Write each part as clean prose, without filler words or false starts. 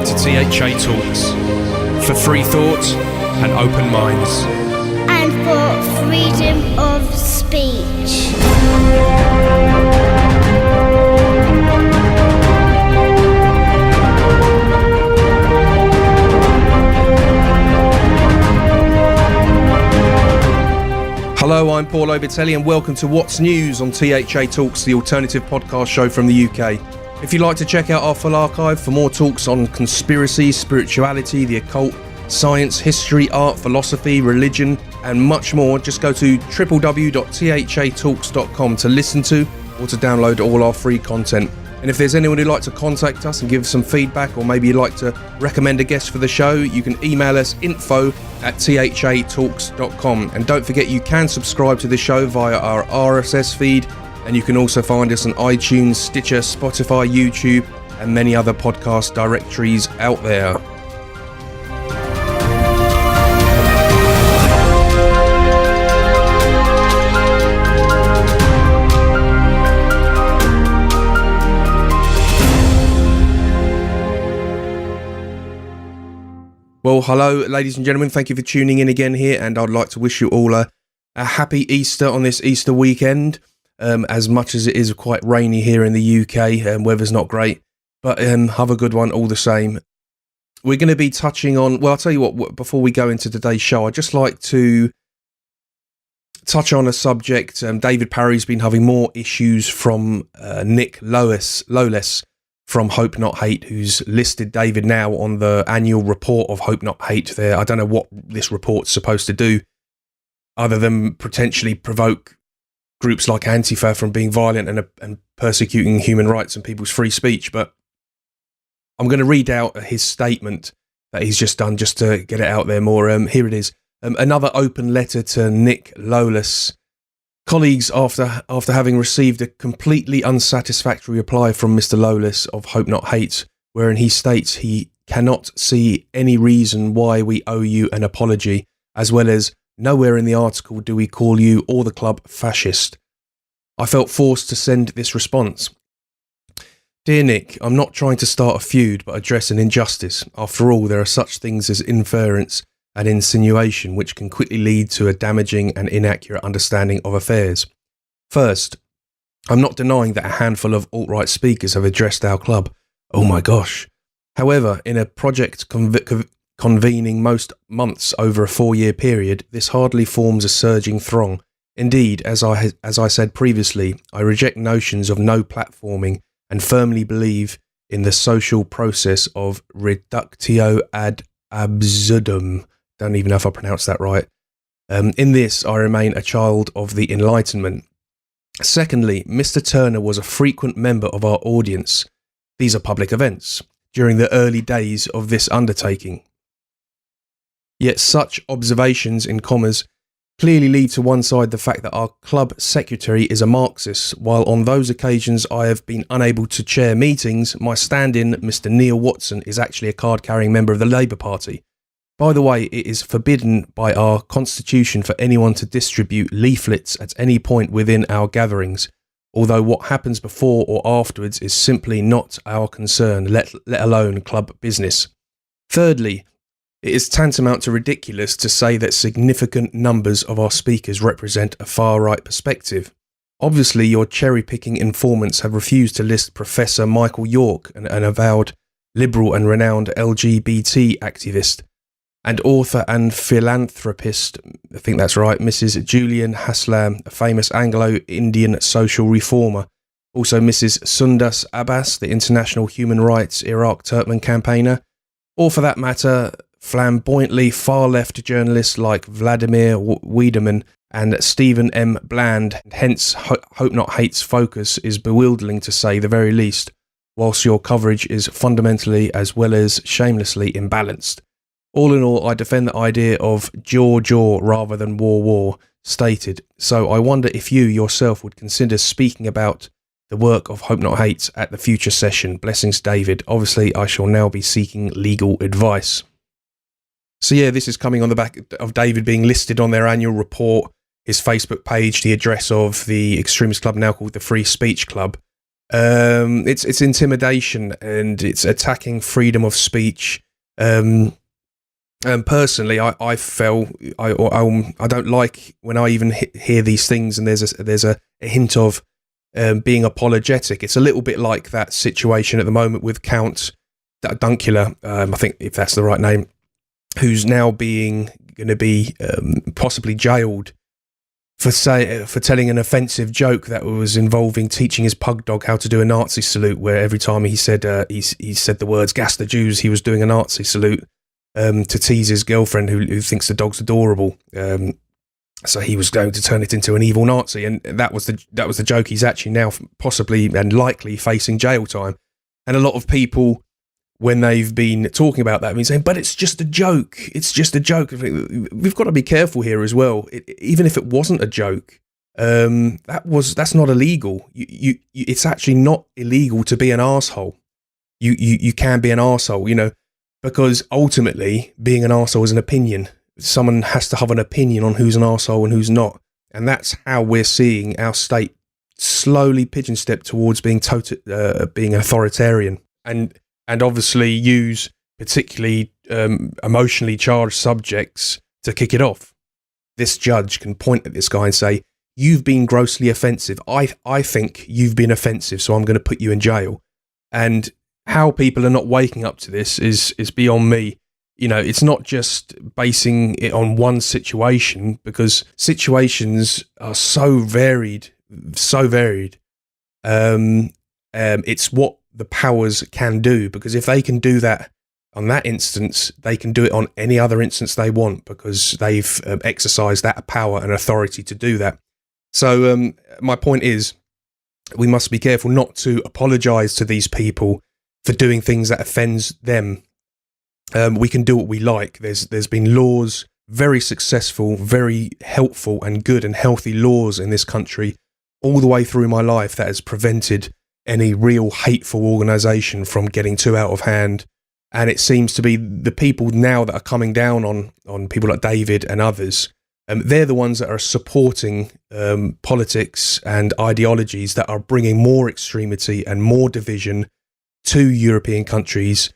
to THA Talks, for free thought and open minds. And for freedom of speech. Hello, I'm Paul Obitelli and welcome to What's News on THA Talks, the alternative podcast show from the UK. If you'd like to check out our full archive for more talks on conspiracy, spirituality, the occult, science, history, art, philosophy, religion, and much more, just go to www.thatalks.com to listen to or to download all our free content. And if there's anyone who'd like to contact us and give some feedback, or maybe you'd like to recommend a guest for the show, you can email us info@thatalks.com. And don't forget, you can subscribe to the show via our RSS feed, and you can also find us on iTunes, Stitcher, Spotify, YouTube, and many other podcast directories out there. Well, hello, ladies and gentlemen. Thank you for tuning in again here, and I'd like to wish you all a happy Easter on this Easter weekend. As much as it is quite rainy here in the UK, weather's not great, but have a good one all the same. We're going to be touching on, well, I'll tell you what, before we go into today's show, I'd just like to touch on a subject. David Parry's been having more issues from Nick Lowless from Hope Not Hate, who's listed David now on the annual report of Hope Not Hate there. I don't know what this report's supposed to do, other than potentially provoke groups like Antifa from being violent and persecuting human rights and people's free speech. But I'm going to read out his statement that he's just done, just to get it out there more. Here it is. Another open letter to Nick Lowless. Colleagues, after having received a completely unsatisfactory reply from Mr. Lowless of Hope Not Hate, wherein he states he cannot see any reason why we owe you an apology, as well as nowhere in the article do we call you or the club fascist, I felt forced to send this response. Dear Nick, I'm not trying to start a feud but address an injustice. After all, there are such things as inference and insinuation which can quickly lead to a damaging and inaccurate understanding of affairs. First, I'm not denying that a handful of alt-right speakers have addressed our club. Oh my gosh. However, in a project convening most months over a 4-year period, this hardly forms a surging throng. Indeed, as I said previously, I reject notions of no platforming and firmly believe in the social process of reductio ad absurdum. Don't even know if I pronounced that right. In this, I remain a child of the Enlightenment. Secondly, Mr. Turner was a frequent member of our audience. These are public events during the early days of this undertaking. Yet such observations, in commas, clearly leave to one side the fact that our club secretary is a Marxist, while on those occasions I have been unable to chair meetings, my stand-in, Mr. Neil Watson, is actually a card-carrying member of the Labour Party. By the way, it is forbidden by our constitution for anyone to distribute leaflets at any point within our gatherings, although what happens before or afterwards is simply not our concern, let alone club business. Thirdly, it is tantamount to ridiculous to say that significant numbers of our speakers represent a far-right perspective. Obviously, your cherry-picking informants have refused to list Professor Michael York, an avowed liberal and renowned LGBT activist, and author and philanthropist, I think that's right, Mrs. Julian Haslam, a famous Anglo-Indian social reformer. Also Mrs. Sundas Abbas, the international human rights Iraq Turkmen campaigner. Or for that matter, flamboyantly far-left journalists like Vladimir Wiedemann and Stephen M. Bland. Hence, Hope Not Hate's focus is bewildering to say the very least, whilst your coverage is fundamentally as well as shamelessly imbalanced. All in all, I defend the idea of jaw rather than war stated, so I wonder if you yourself would consider speaking about the work of Hope Not Hate at the future session. Blessings, David. Obviously, I shall now be seeking legal advice. So yeah, this is coming on the back of David being listed on their annual report, his Facebook page, the address of the extremist club now called the Free Speech Club. It's intimidation, and it's attacking freedom of speech. Personally, I don't like when I even hear these things, and there's a hint of being apologetic. It's a little bit like that situation at the moment with Count Dunkula, I think, if that's the right name, who's now going to be possibly jailed for telling an offensive joke that was involving teaching his pug dog how to do a Nazi salute, where every time he said he said the words "gas the Jews," he was doing a Nazi salute. To tease his girlfriend who thinks the dog's adorable. So he was going to turn it into an evil Nazi, and that was the joke. He's actually now possibly and likely facing jail time. And a lot of people, when they've been talking about that, have been saying, but it's just a joke. It's just a joke. We've got to be careful here as well. Even if it wasn't a joke, that's not illegal. It's actually not illegal to be an arsehole. You can be an arsehole, you know, because ultimately being an arsehole is an opinion. Someone has to have an opinion on who's an arsehole and who's not. And that's how we're seeing our state slowly pigeon step towards being being authoritarian and obviously use particularly emotionally charged subjects to kick it off. This judge can point at this guy and say, you've been grossly offensive. I think you've been offensive, so I'm going to put you in jail. And how people are not waking up to this is beyond me. You know, it's not just basing it on one situation, because situations are so varied. It's what the powers can do, because if they can do that on that instance, they can do it on any other instance they want, because they've exercised that power and authority to do that. So my point is, we must be careful not to apologise to these people for doing things that offends them. We can do what we like. There's been laws, very successful, very helpful and good and healthy laws in this country all the way through my life that has prevented any real hateful organisation from getting too out of hand. And it seems to be the people now that are coming down on people like David and others, they're the ones that are supporting politics and ideologies that are bringing more extremity and more division to European countries.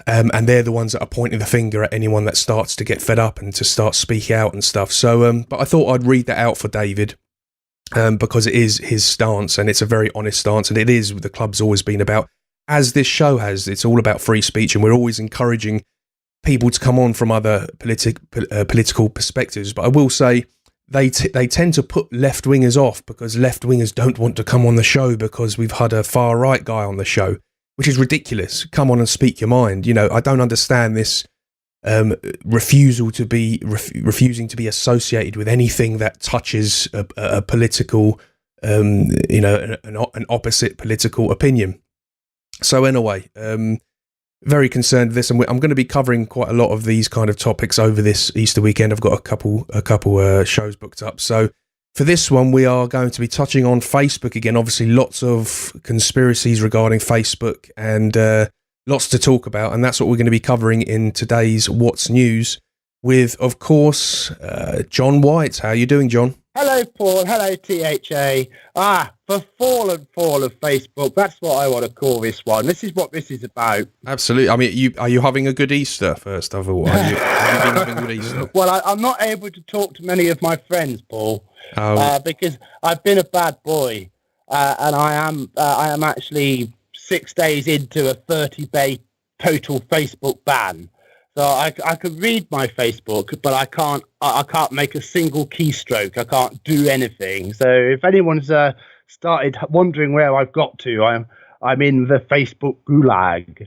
And they're the ones that are pointing the finger at anyone that starts to get fed up and to start speak out and stuff. So, but I thought I'd read that out for David, because it is his stance, and it's a very honest stance, and it is what the club's always been about, as this show has. It's all about free speech, and we're always encouraging people to come on from other political perspectives. But I will say they tend to put left-wingers off, because left-wingers don't want to come on the show because we've had a far-right guy on the show, which is ridiculous. Come on and speak your mind. You know, I don't understand this refusing to be associated with anything that touches a political, an opposite political opinion. So anyway, very concerned with this, and I'm going to be covering quite a lot of these kind of topics over this Easter weekend. I've got a couple shows booked up. So for this one, we are going to be touching on Facebook again. Obviously, lots of conspiracies regarding Facebook and lots to talk about. And that's what we're going to be covering in today's What's News with, of course, John White. How are you doing, John? Hello, Paul. Hello, THA. The fall of Facebook. That's what I want to call this one. This is what this is about. Absolutely. I mean, are you having a good Easter, first of all? Have you been having a good Easter? Well, I'm not able to talk to many of my friends, Paul, because I've been a bad boy, and I am actually 6 days into a 30-day total Facebook ban. So I can read my Facebook, but I can't make a single keystroke. I can't do anything. So if anyone's started wondering where I've got to, I'm in the Facebook gulag.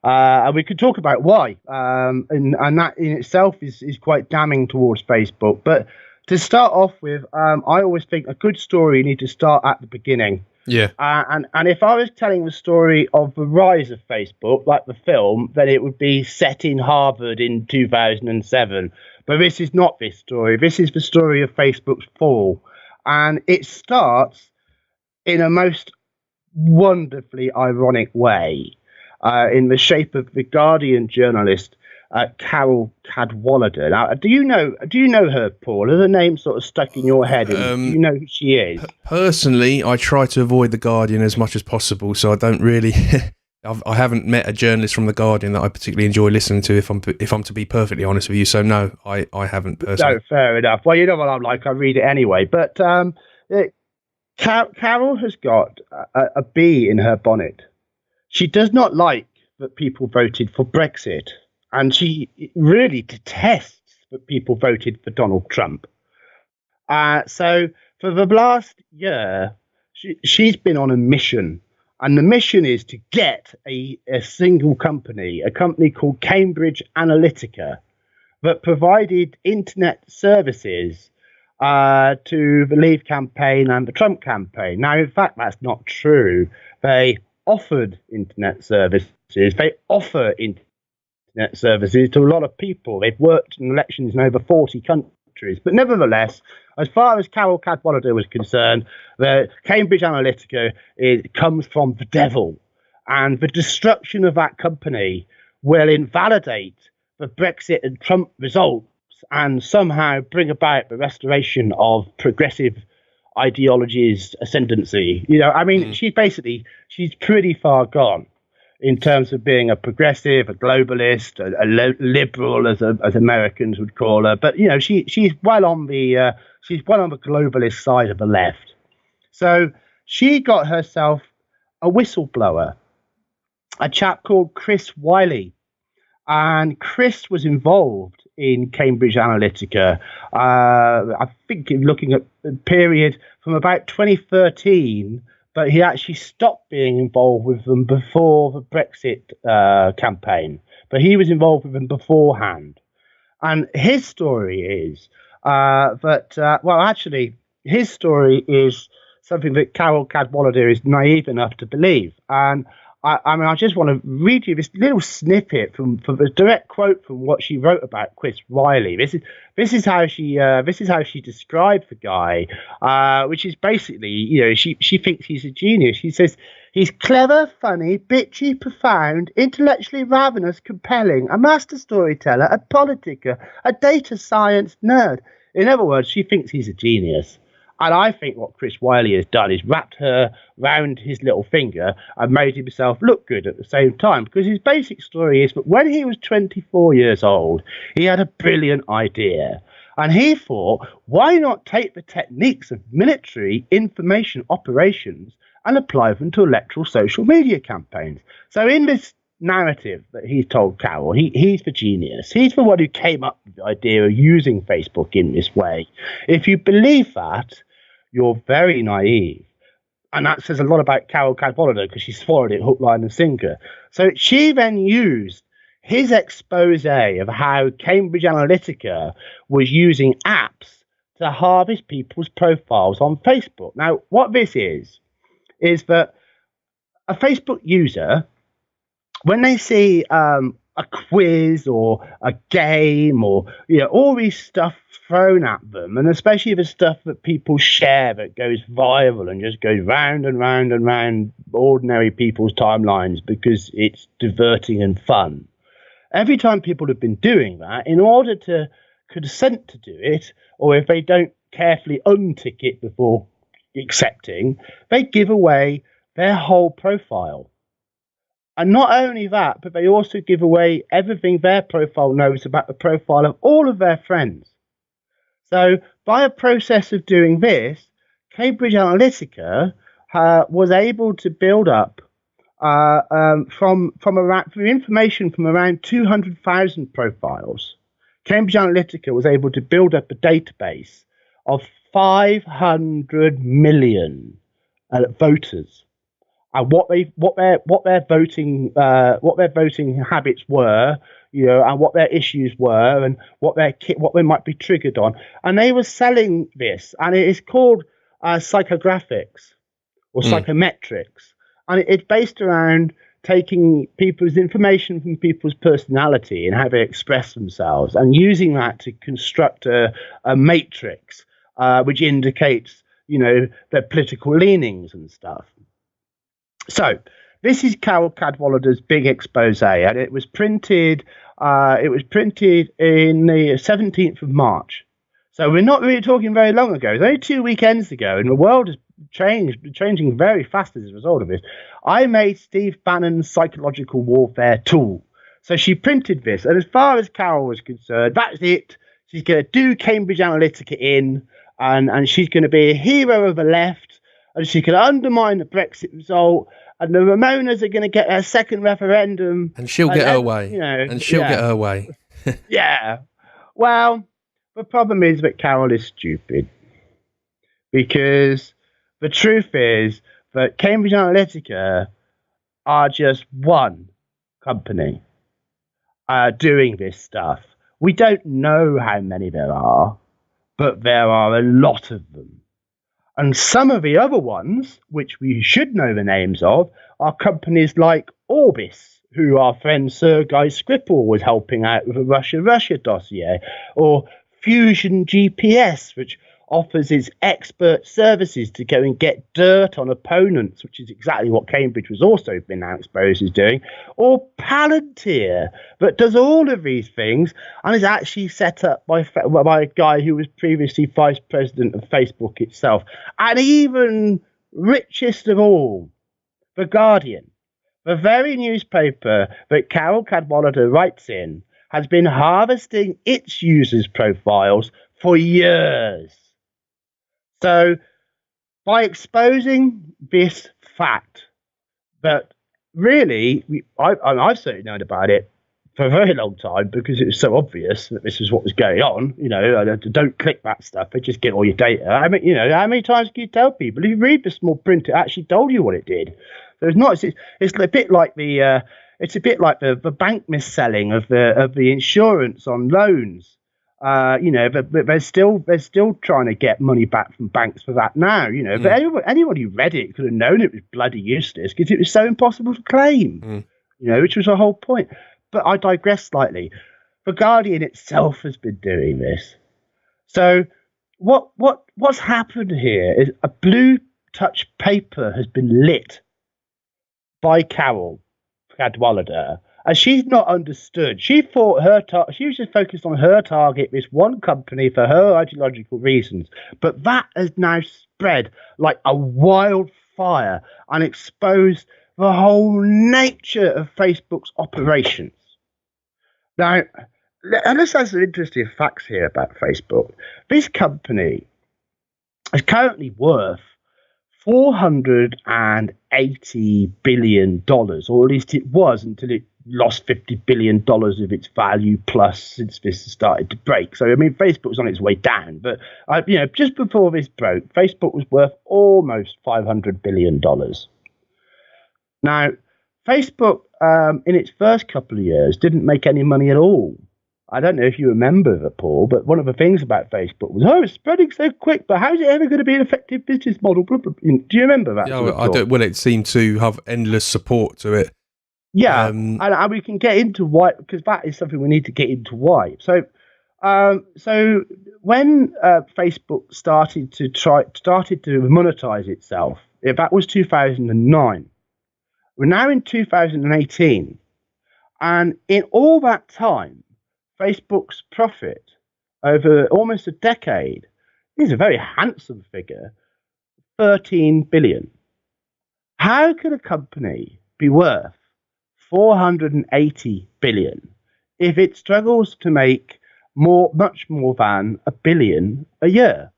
And we could talk about why. And that in itself is quite damning towards Facebook. But to start off with, I always think a good story needs to start at the beginning. Yeah. And if I was telling the story of the rise of Facebook, like the film, then it would be set in Harvard in 2007. But this is not this story. This is the story of Facebook's fall. And it starts in a most wonderfully ironic way, in the shape of the Guardian journalist Carol Cadwallader. Now, do you know her, Paul? Has her name sort of stuck in your head? Do you know who she is? Personally, I try to avoid The Guardian as much as possible, so I don't really... I haven't met a journalist from The Guardian that I particularly enjoy listening to, if I'm to be perfectly honest with you. So no, I haven't personally. No, fair enough. Well, you know what I'm like. I read it anyway. But Carol has got a bee in her bonnet. She does not like that people voted for Brexit, and she really detests that people voted for Donald Trump. So for the last year, she's been on a mission. And the mission is to get a single company, a company called Cambridge Analytica, that provided internet services to the Leave campaign and the Trump campaign. Now, in fact, that's not true. They offered internet services. They offer internet services to a lot of people. They've worked in elections in over 40 countries. But nevertheless, as far as Carol Cadwallader was concerned, the Cambridge Analytica comes from the devil, and the destruction of that company will invalidate the Brexit and Trump results and somehow bring about the restoration of progressive ideology's ascendancy. You know, I mean, she's pretty far gone in terms of being a progressive, a globalist, a liberal, as Americans would call her. But you know, she's well on the globalist side of the left. So she got herself a whistleblower, a chap called Chris Wylie, and Chris was involved in Cambridge Analytica. I think looking at the period from about 2013. But he actually stopped being involved with them before the Brexit campaign. But he was involved with them beforehand. And his story is his story is something that Carol Cadwallader is naive enough to believe. And I just want to read you this little snippet from a direct quote from what she wrote about Chris Wylie. This is how she described the guy, which is basically, you know, she thinks he's a genius. She says he's clever, funny, bitchy, profound, intellectually ravenous, compelling, a master storyteller, a politiker, a data science nerd. In other words, she thinks he's a genius. And I think what Chris Wylie has done is wrapped her round his little finger and made himself look good at the same time. Because his basic story is that when he was 24 years old, he had a brilliant idea. And he thought, why not take the techniques of military information operations and apply them to electoral social media campaigns? So in this narrative that he's told Carol, he's the genius. He's the one who came up with the idea of using Facebook in this way. If you believe that, you're very naive. And that says a lot about Carol Cadwallader, because she swallowed it hook, line and sinker. So she then used his expose of how Cambridge Analytica was using apps to harvest people's profiles on Facebook. Now, what this is that a Facebook user, when they see a quiz or a game or, you know, all these stuff thrown at them, and especially the stuff that people share that goes viral and just goes round and round and round ordinary people's timelines because it's diverting and fun. Every time people have been doing that, in order to consent to do it, or if they don't carefully untick it before accepting, they give away their whole profile. And not only that, but they also give away everything their profile knows about the profile of all of their friends. So by a process of doing this, Cambridge Analytica was able to build up from information from around 200,000 profiles. Cambridge Analytica was able to build up a database of 500 million voters. And what their voting habits were, you know, and what their issues were, and what they might be triggered on, and they were selling this, and it is called psychographics or psychometrics, and it's based around taking people's information from people's personality and how they express themselves, and using that to construct a matrix which indicates, you know, their political leanings and stuff. So this is Carol Cadwallader's big expose, and it was printed It was printed in the 17th of March. So we're not really talking very long ago. It was only 2 weekends ago, and the world has changing very fast as a result of this. I made Steve Bannon's psychological warfare tool. So she printed this, and as far as Carol was concerned, that's it. She's going to do Cambridge Analytica in, and she's going to be a hero of the left, and she can undermine the Brexit result, and the Ramonas are going to get a second referendum. And she'll get her way. Get her way. Yeah. Well, the problem is that Carol is stupid. Because the truth is that Cambridge Analytica are just one company doing this stuff. We don't know how many there are, but there are a lot of them. And some of the other ones, which we should know the names of, are companies like Orbis, who our friend Sergei Skripal was helping out with the Russia dossier, or Fusion GPS, which offers its expert services to go and get dirt on opponents, which is exactly what Cambridge was also been now exposed as doing, or Palantir, that does all of these things and is actually set up by a guy who was previously vice president of Facebook itself. And even richest of all, The Guardian, the very newspaper that Carol Cadwallader writes in, has been harvesting its users' profiles for years. So, by exposing this fact that really, I've certainly known about it for a very long time because it was so obvious that this was what was going on. Don't click that stuff; they just get all your data. I mean, how many times can you tell people? If you read the small print, it actually told you what it did. So it's not. It's a bit like the. It's a bit like the bank mis-selling of the insurance on loans. But they're still trying to get money back from banks for that now. But anyone who read it could have known it was bloody useless because it was so impossible to claim. Which was the whole point. But I digress slightly. The Guardian itself has been doing this. So what's happened here is a blue touch paper has been lit by Carol Cadwallader, and she's not understood. She thought she was just focused on her target, this one company, for her ideological reasons. But that has now spread like a wildfire and exposed the whole nature of Facebook's operations. Now, let's have some interesting facts here about Facebook. This company is currently worth $480 billion, or at least it was until it lost $50 billion of its value plus since this started to break. So, I mean, Facebook was on its way down. But, just before this broke, Facebook was worth almost $500 billion. Now, Facebook, in its first couple of years, didn't make any money at all. I don't know if you remember that, Paul, but one of the things about Facebook was, it's spreading so quick, but how's it ever going to be an effective business model? Do you remember that? Yeah, I don't. Well, it seemed to have endless support to it. Yeah, and we can get into why, because that is something we need to get into why. So when Facebook started to monetize itself, that was 2009. We're now in 2018, and in all that time, Facebook's profit over almost a decade is a very handsome figure, 13 billion. How could a company be worth 480 billion if it struggles to make much more than $1 billion a year?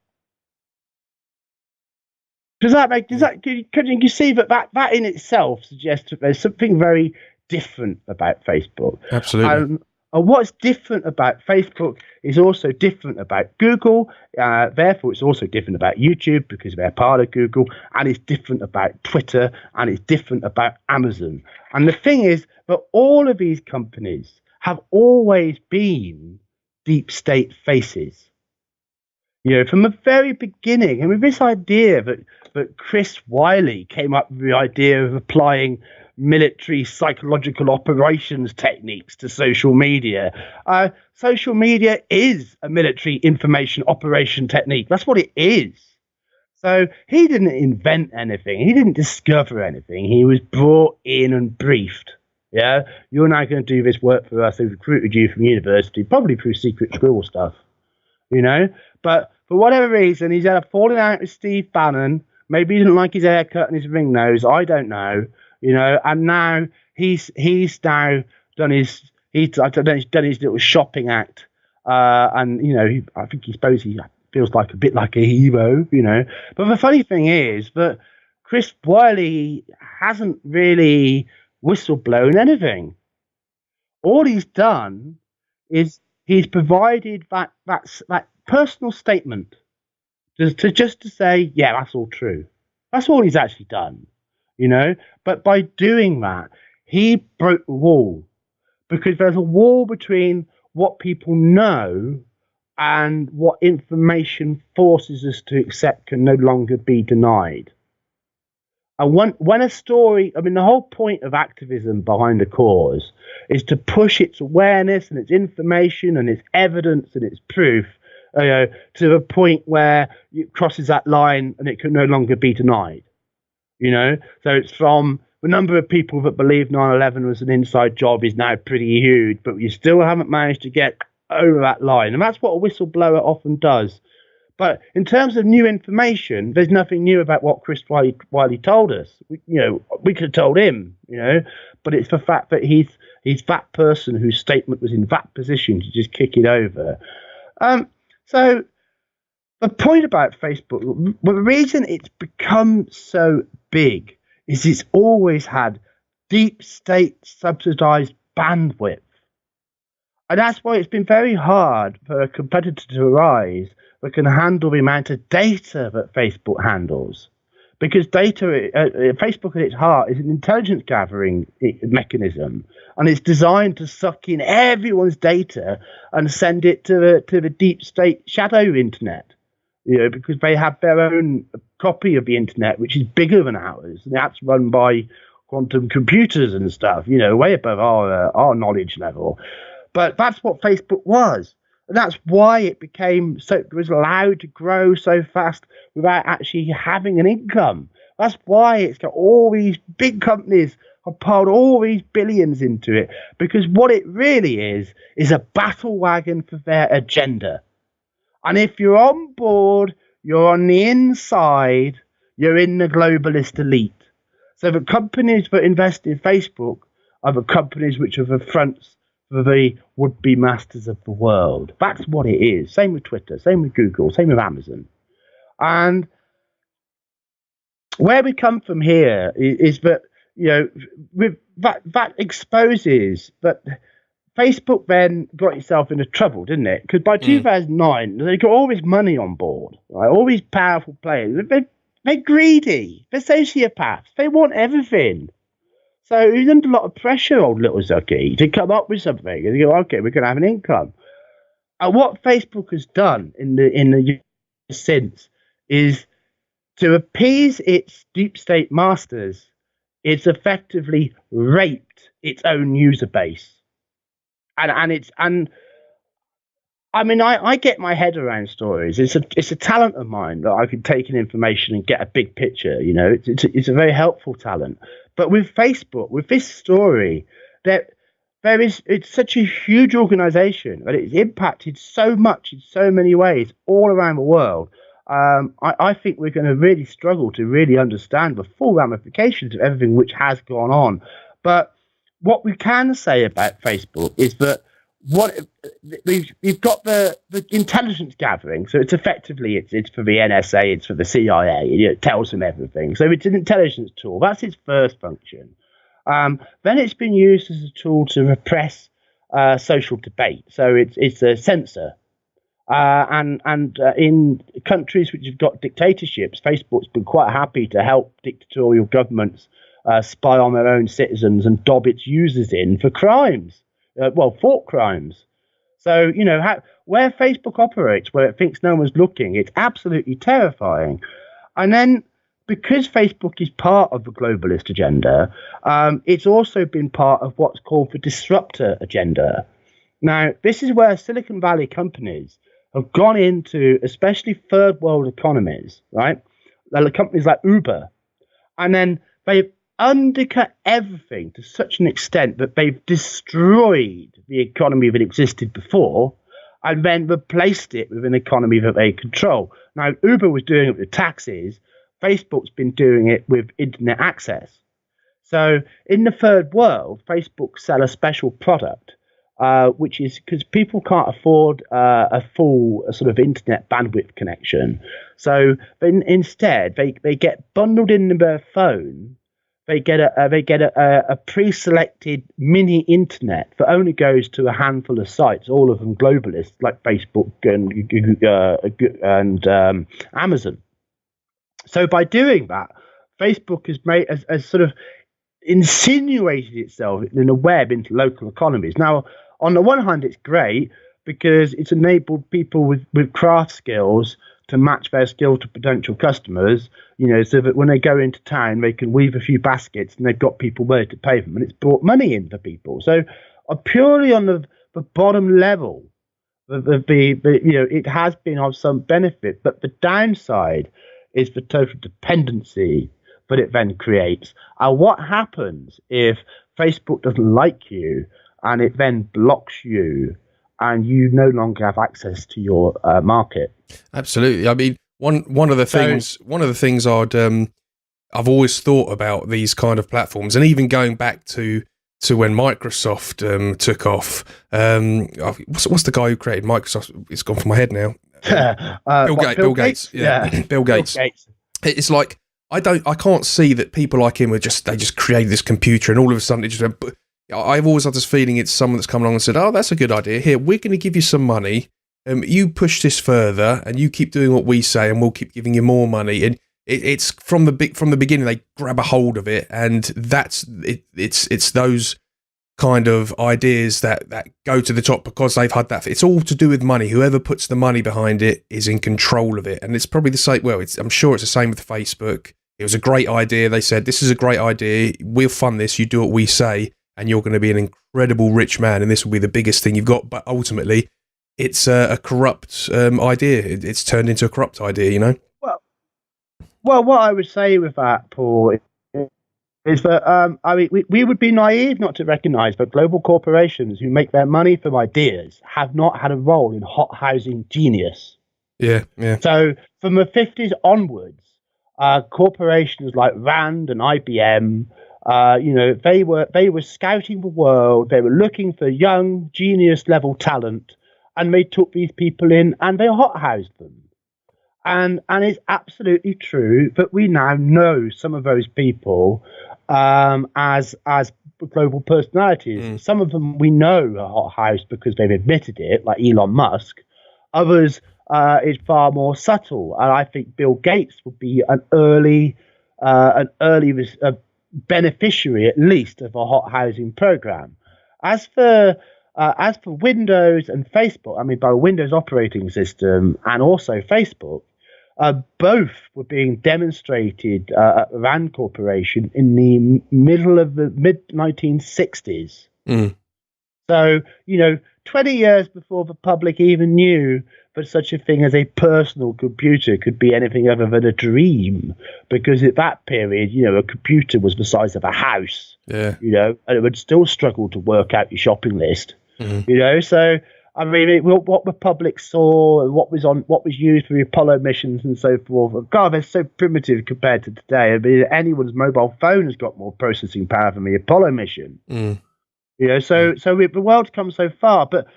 Can you see that in itself suggests that there's something very different about Facebook? Absolutely. And what's different about Facebook is also different about Google. Therefore, it's also different about YouTube because they're part of Google. And it's different about Twitter. And it's different about Amazon. And the thing is that all of these companies have always been deep state faces. From the very beginning. I mean, this idea that Chris Wylie came up with the idea of applying military psychological operations techniques to social media. Social media is a military information operation technique. That's what it is. So he didn't invent anything. He didn't discover anything. He was brought in and briefed. Yeah, you're now going to do this work for us. They've recruited you from university, probably through secret school stuff, you know. But for whatever reason, he's had a falling out with Steve Bannon. Maybe he didn't like his haircut and his ring nose. I don't know, you know. And now he's now done his little shopping act, and you know, I think he feels like a bit like a hero, you know. But the funny thing is that Chris Wylie hasn't really whistleblown anything. All he's done is he's provided that personal statement just to say, yeah, that's all true. That's all he's actually done, you know. But by doing that, he broke the wall, because there's a wall between what people know and what information forces us to accept can no longer be denied. And when a story, I mean, the whole point of activism behind a cause is to push its awareness and its information and its evidence and its proof to the point where it crosses that line and it can no longer be denied. You know, so it's from the number of people that believe 9/11 was an inside job is now pretty huge, but you still haven't managed to get over that line. And that's what a whistleblower often does. But in terms of new information, there's nothing new about what Chris Wylie told us. We could have told him, you know, but it's the fact that he's that person whose statement was in that position to just kick it over. So the point about Facebook, the reason it's become so big is it's always had deep state subsidized bandwidth. And that's why it's been very hard for a competitor to arise that can handle the amount of data that Facebook handles. Because data, Facebook at its heart is an intelligence gathering mechanism, and it's designed to suck in everyone's data and send it to the deep state shadow internet. You know, because they have their own copy of the internet, which is bigger than ours, and that's run by quantum computers and stuff. You know, way above our knowledge level. But that's what Facebook was. And that's why it was allowed to grow so fast without actually having an income. That's why it's got all these big companies have piled all these billions into it, because what it really is a battle wagon for their agenda. And if you're on board, you're on the inside, you're in the globalist elite. So the companies that invest in Facebook are the companies which are the fronts for the would-be masters of the world. That's what it is. Same with Twitter, same with Google, same with Amazon. And where we come from here is that, you know, with that exposes that Facebook then got itself into trouble, didn't it? Because by 2009, they got all this money on board, right? All these powerful players. They're greedy. They're sociopaths. They want everything. So he's under a lot of pressure, old little Zucky, to come up with something and go, okay, we're going to have an income. And what Facebook has done in the years since is to appease its deep state masters, it's effectively raped its own user base. And I mean, I get my head around stories. It's a talent of mine that I can take in information and get a big picture. You know, it's a very helpful talent. But with Facebook, with this story, it's such a huge organization that it's impacted so much in so many ways all around the world. I think we're going to really struggle to really understand the full ramifications of everything which has gone on. But what we can say about Facebook is that we've got the intelligence gathering, so it's effectively it's for the NSA, it's for the CIA, it tells them everything. So it's an intelligence tool. That's its first function. Then it's been used as a tool to repress social debate. So it's a censor. And in countries which have got dictatorships, Facebook's been quite happy to help dictatorial governments spy on their own citizens and dob its users in for crimes. Thought crimes. So, you know, where Facebook operates, where it thinks no one's looking, it's absolutely terrifying. And then, because Facebook is part of the globalist agenda, it's also been part of what's called the disruptor agenda. Now, this is where Silicon Valley companies have gone into, especially third world economies, right? Companies like Uber. And then undercut everything to such an extent that they've destroyed the economy that existed before and then replaced it with an economy that they control. Now, Uber was doing it with taxis. Facebook's been doing it with internet access. So in the third world, Facebook sell a special product, which is because people can't afford a full sort of internet bandwidth connection. So instead, they get bundled into their phone. They get a pre-selected mini internet that only goes to a handful of sites, all of them globalists like Facebook and Amazon. So by doing that, Facebook has sort of insinuated itself in the web into local economies. Now, on the one hand, it's great because it's enabled people with craft skills to match their skill to potential customers, so that when they go into town, they can weave a few baskets and they've got people there to pay them, and it's brought money in for people. So purely on the bottom level, it has been of some benefit, but the downside is the total dependency that it then creates. And what happens if Facebook doesn't like you and it then blocks you and you no longer have access to your market? Absolutely. I mean, one of the things I've always thought about these kind of platforms, and even going back to when Microsoft took off. What's the guy who created Microsoft? It's gone from my head now. Bill Gates. Yeah. Bill Gates. It's like I can't see that people like him they just created this computer and all of a sudden it just went. I've always had this feeling it's someone that's come along and said, "Oh, that's a good idea. Here, we're going to give you some money. You push this further, and you keep doing what we say, and we'll keep giving you more money." And it's from the beginning they grab a hold of it, and that's it. It's those kind of ideas that go to the top because they've had that. It's all to do with money. Whoever puts the money behind it is in control of it, and it's probably the same. Well, I'm sure it's the same with Facebook. It was a great idea. They said, "This is a great idea. We'll fund this. You do what we say, and you're going to be an incredible rich man, and this will be the biggest thing you've got." But ultimately, it's a corrupt idea. It's turned into a corrupt idea, Well, what I would say with that, Paul, is that we would be naive not to recognise that global corporations who make their money from ideas have not had a role in hot-housing genius. Yeah. So from the 50s onwards, corporations like Rand and IBM, they were scouting the world. They were looking for young, genius-level talent, and they took these people in and they hothoused them. And it's absolutely true that we now know some of those people as global personalities. Some of them we know are hothoused because they've admitted it, like Elon Musk. Others is far more subtle, and I think Bill Gates would be an early beneficiary, at least, of a hot housing program. As for Windows and Facebook, I mean, by Windows operating system and also Facebook, both were being demonstrated at Rand Corporation in the middle of the mid-1960s. So, 20 years before the public even knew that such a thing as a personal computer could be anything other than a dream, because at that period, a computer was the size of a house, and it would still struggle to work out your shopping list, so I mean, what the public saw and what was used for the Apollo missions and so forth. God, they're so primitive compared to today. I mean, anyone's mobile phone has got more processing power than the Apollo mission. So the world's come so far, but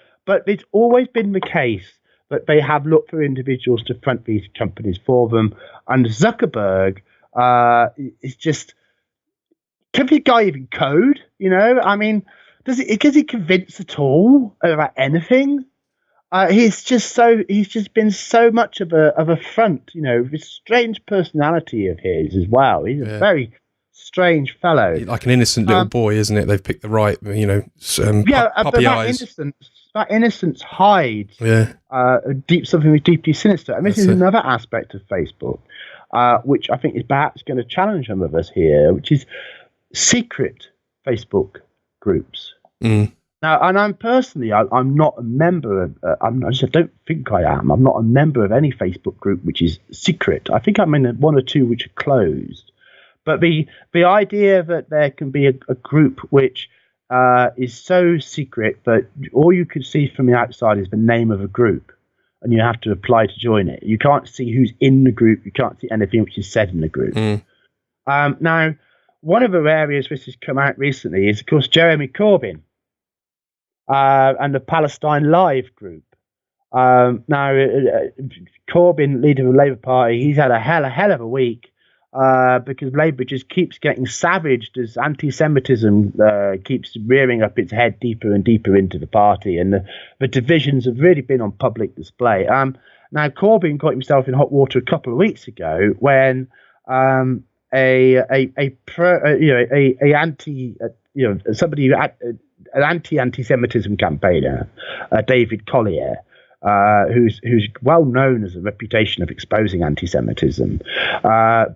it's always been the case that they have looked for individuals to front these companies for them. And Zuckerberg is just, can the guy even code? I mean, does he convince at all about anything? He's just been so much of a front, this strange personality of his as well. He's a very strange fellow, like an innocent little boy, isn't it? They've picked the right, puppy eyes. That innocence hides something deeply sinister. And this is another aspect of Facebook, which I think is perhaps going to challenge some of us here, which is secret Facebook groups. Now, and I'm personally, I'm not a member of. I don't think I am. I'm not a member of any Facebook group which is secret. I think I'm in one or two which are closed. But the idea that there can be a group which is so secret that all you can see from the outside is the name of a group, and you have to apply to join it. You can't see who's in the group. You can't see anything which is said in the group. Now, one of the areas which has come out recently is, of course, Jeremy Corbyn and the Palestine Live group. Now, Corbyn, leader of the Labour Party, he's had a hell of a week because Labour just keeps getting savaged as anti-Semitism keeps rearing up its head deeper and deeper into the party, and the divisions have really been on public display. Now, Corbyn got himself in hot water a couple of weeks ago when an anti-Semitism campaigner, David Collier, who's well known as a reputation of exposing anti-Semitism,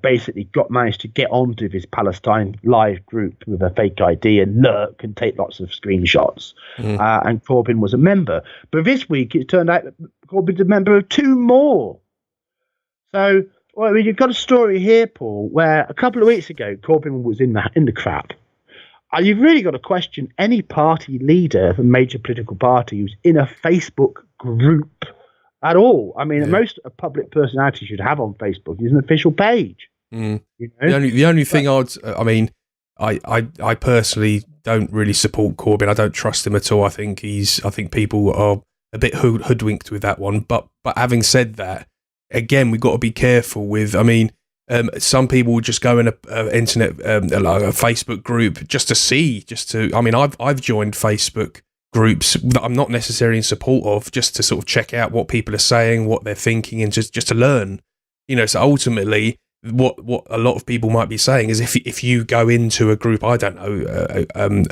basically managed to get onto this Palestine Live group with a fake ID and lurk and take lots of screenshots. And Corbyn was a member. But this week it turned out that Corbyn's a member of two more. So, well, I mean, you've got a story here, Paul, where a couple of weeks ago Corbyn was in the crap. And you've really got to question any party leader of a major political party who's in a Facebook group at all. I mean, most a public personality should have on Facebook is an official page. You know? The only thing I personally don't really support Corbyn. I don't trust him at all. I think people are a bit hoodwinked with that one. But having said that, again, we've got to be careful with. I mean, some people would just go in a internet, like a Facebook group, just to see. I mean, I've joined Facebook groups that I'm not necessarily in support of, just to sort of check out what people are saying, what they're thinking, and just to learn. You know, so ultimately, what a lot of people might be saying is if you go into a group, I don't know,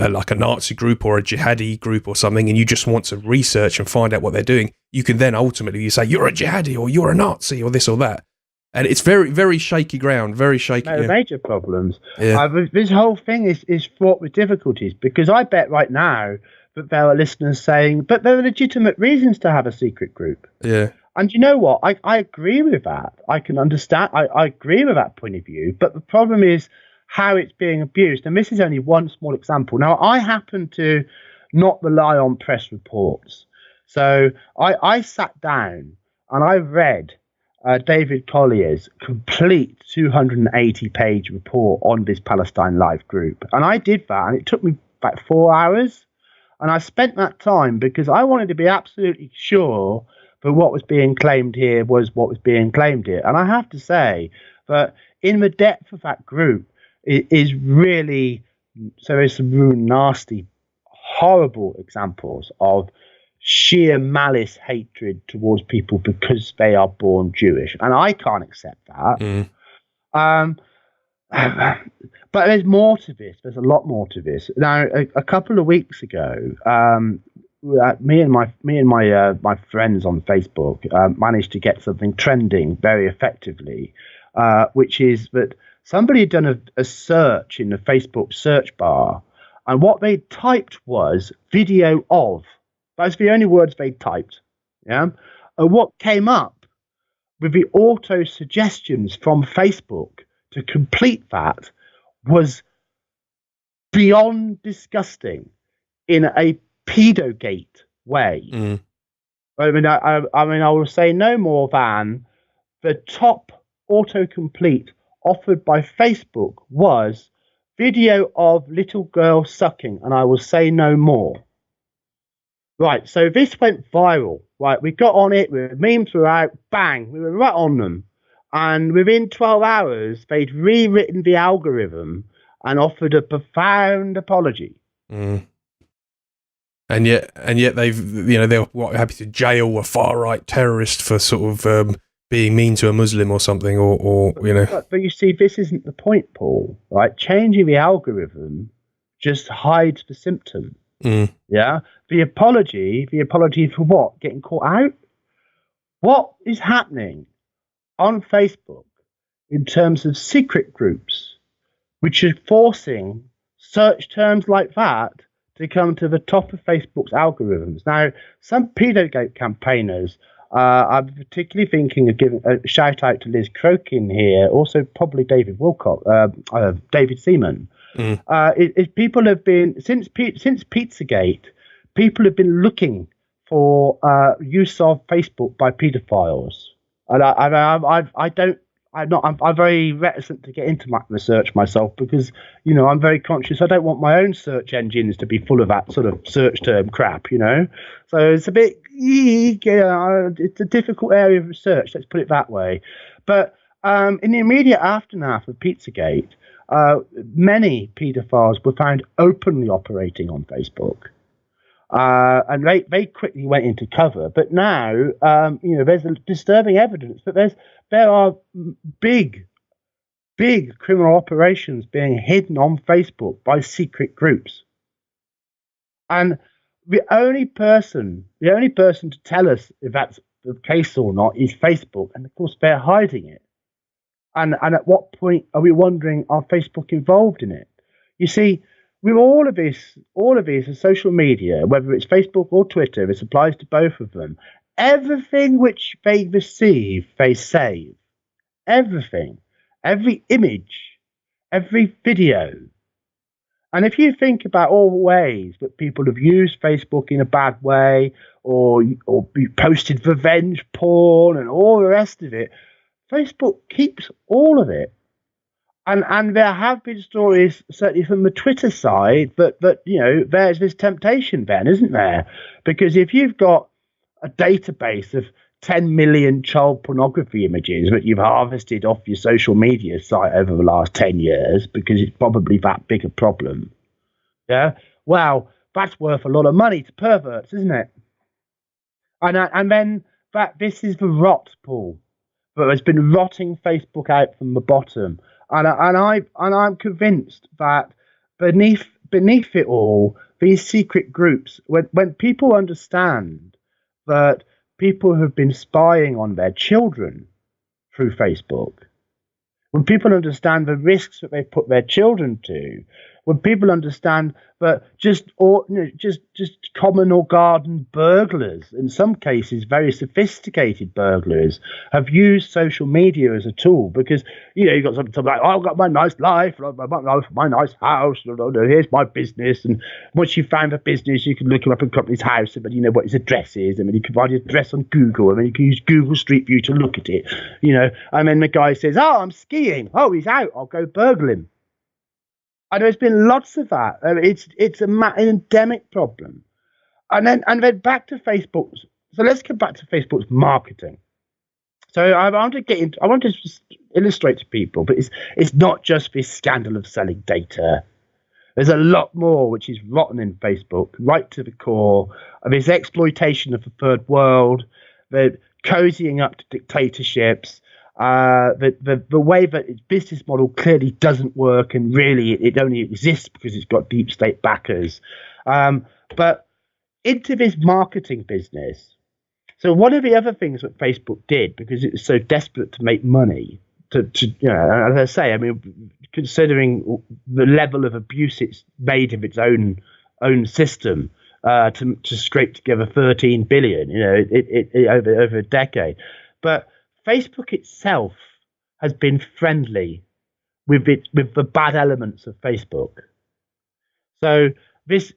like a Nazi group or a jihadi group or something, and you just want to research and find out what they're doing, you can then ultimately say you're a jihadi or you're a Nazi or this or that. And it's very, very shaky ground, very shaky. No, major problems. Yeah. This whole thing is fraught with difficulties, because I bet right now that there are listeners saying, but there are legitimate reasons to have a secret group. Yeah. And you know what? I agree with that. I can understand. I agree with that point of view. But the problem is how it's being abused. And this is only one small example. Now, I happen to not rely on press reports. So I sat down and I read David Collier's complete 280-page report on this Palestine Live group. And I did that, and it took me about 4 hours. And I spent that time because I wanted to be absolutely sure that what was being claimed here was what was being claimed here. And I have to say that in the depth of that group, it is really, so there's some really nasty, horrible examples of sheer malice, hatred towards people because they are born Jewish, and I can't accept that. But there's more to this. There's a lot more to this. Now, a couple of weeks ago, me and my friends on Facebook managed to get something trending very effectively, which is that somebody had done a search in the Facebook search bar, and what they typed was video of. That's the only words they typed. Yeah. And what came up with the auto suggestions from Facebook to complete that was beyond disgusting in a pedogate way. I mean, I will say no more than the top autocomplete offered by Facebook was video of little girl sucking, and I will say no more. Right, so this went viral. Right, we got on it, memes were out, bang, we were right on them. And within 12 hours, they'd rewritten the algorithm and offered a profound apology. And yet they're happy to jail a far-right terrorist for sort of being mean to a Muslim or something, or you know. But you see, this isn't the point, Paul. Right, changing the algorithm just hides the symptom. Yeah, the apology for what? Getting caught out? What is happening on Facebook in terms of secret groups, which are forcing search terms like that to come to the top of Facebook's algorithms? Now, some pedogate campaigners I'm particularly thinking of giving a shout out to Liz Crokin here, also probably David Seaman. People have been since Pizzagate, people have been looking for use of Facebook by paedophiles, and I'm very reticent to get into my research myself because, I'm very conscious. I don't want my own search engines to be full of that sort of search term crap, So it's a bit, it's a difficult area of research. Let's put it that way. But in the immediate aftermath of Pizzagate, many paedophiles were found openly operating on Facebook. And they quickly went into cover. But now, there's disturbing evidence that there are big criminal operations being hidden on Facebook by secret groups. And the only person to tell us if that's the case or not is Facebook. And of course, they're hiding it. And at what point are we wondering, are Facebook involved in it? You see, with all of this social media, whether it's Facebook or Twitter, this applies to both of them. Everything which they receive, they save. Everything. Every image. Every video. And if you think about all the ways that people have used Facebook in a bad way, or posted revenge porn and all the rest of it, Facebook keeps all of it. And there have been stories, certainly from the Twitter side, that there's this temptation then, isn't there? Because if you've got a database of 10 million child pornography images that you've harvested off your social media site over the last 10 years, because it's probably that big a problem, well, that's worth a lot of money to perverts, isn't it? And then this is the rot, Paul, that has been rotting Facebook out from the bottom. And I'm convinced that beneath it all, these secret groups, when people understand that people have been spying on their children through Facebook, when people understand the risks that they put their children to, when people understand that just common or garden burglars, in some cases very sophisticated burglars, have used social media as a tool because, you've got something like, I've got my nice life, my nice house, here's my business. And once you've found the business, you can look him up in company's house and then you know what his address is. And then you can find his address on Google. And then you can use Google Street View to look at it, And then the guy says, oh, I'm skiing. Oh, he's out. I'll go burgle him. And there's been lots of that. It's an endemic problem. And then back to Facebook. So let's get back to Facebook's marketing. So I want to just illustrate to people, but it's not just this scandal of selling data. There's a lot more which is rotten in Facebook, right to the core of this exploitation of the third world, the cozying up to dictatorships. The way that its business model clearly doesn't work, and really it only exists because it's got deep state backers. But into this marketing business. So one of the other things that Facebook did, because it was so desperate to make money, as I say, I mean, considering the level of abuse it's made of its own system, to scrape together 13 billion, over a decade, but Facebook itself has been friendly with the bad elements of Facebook. So this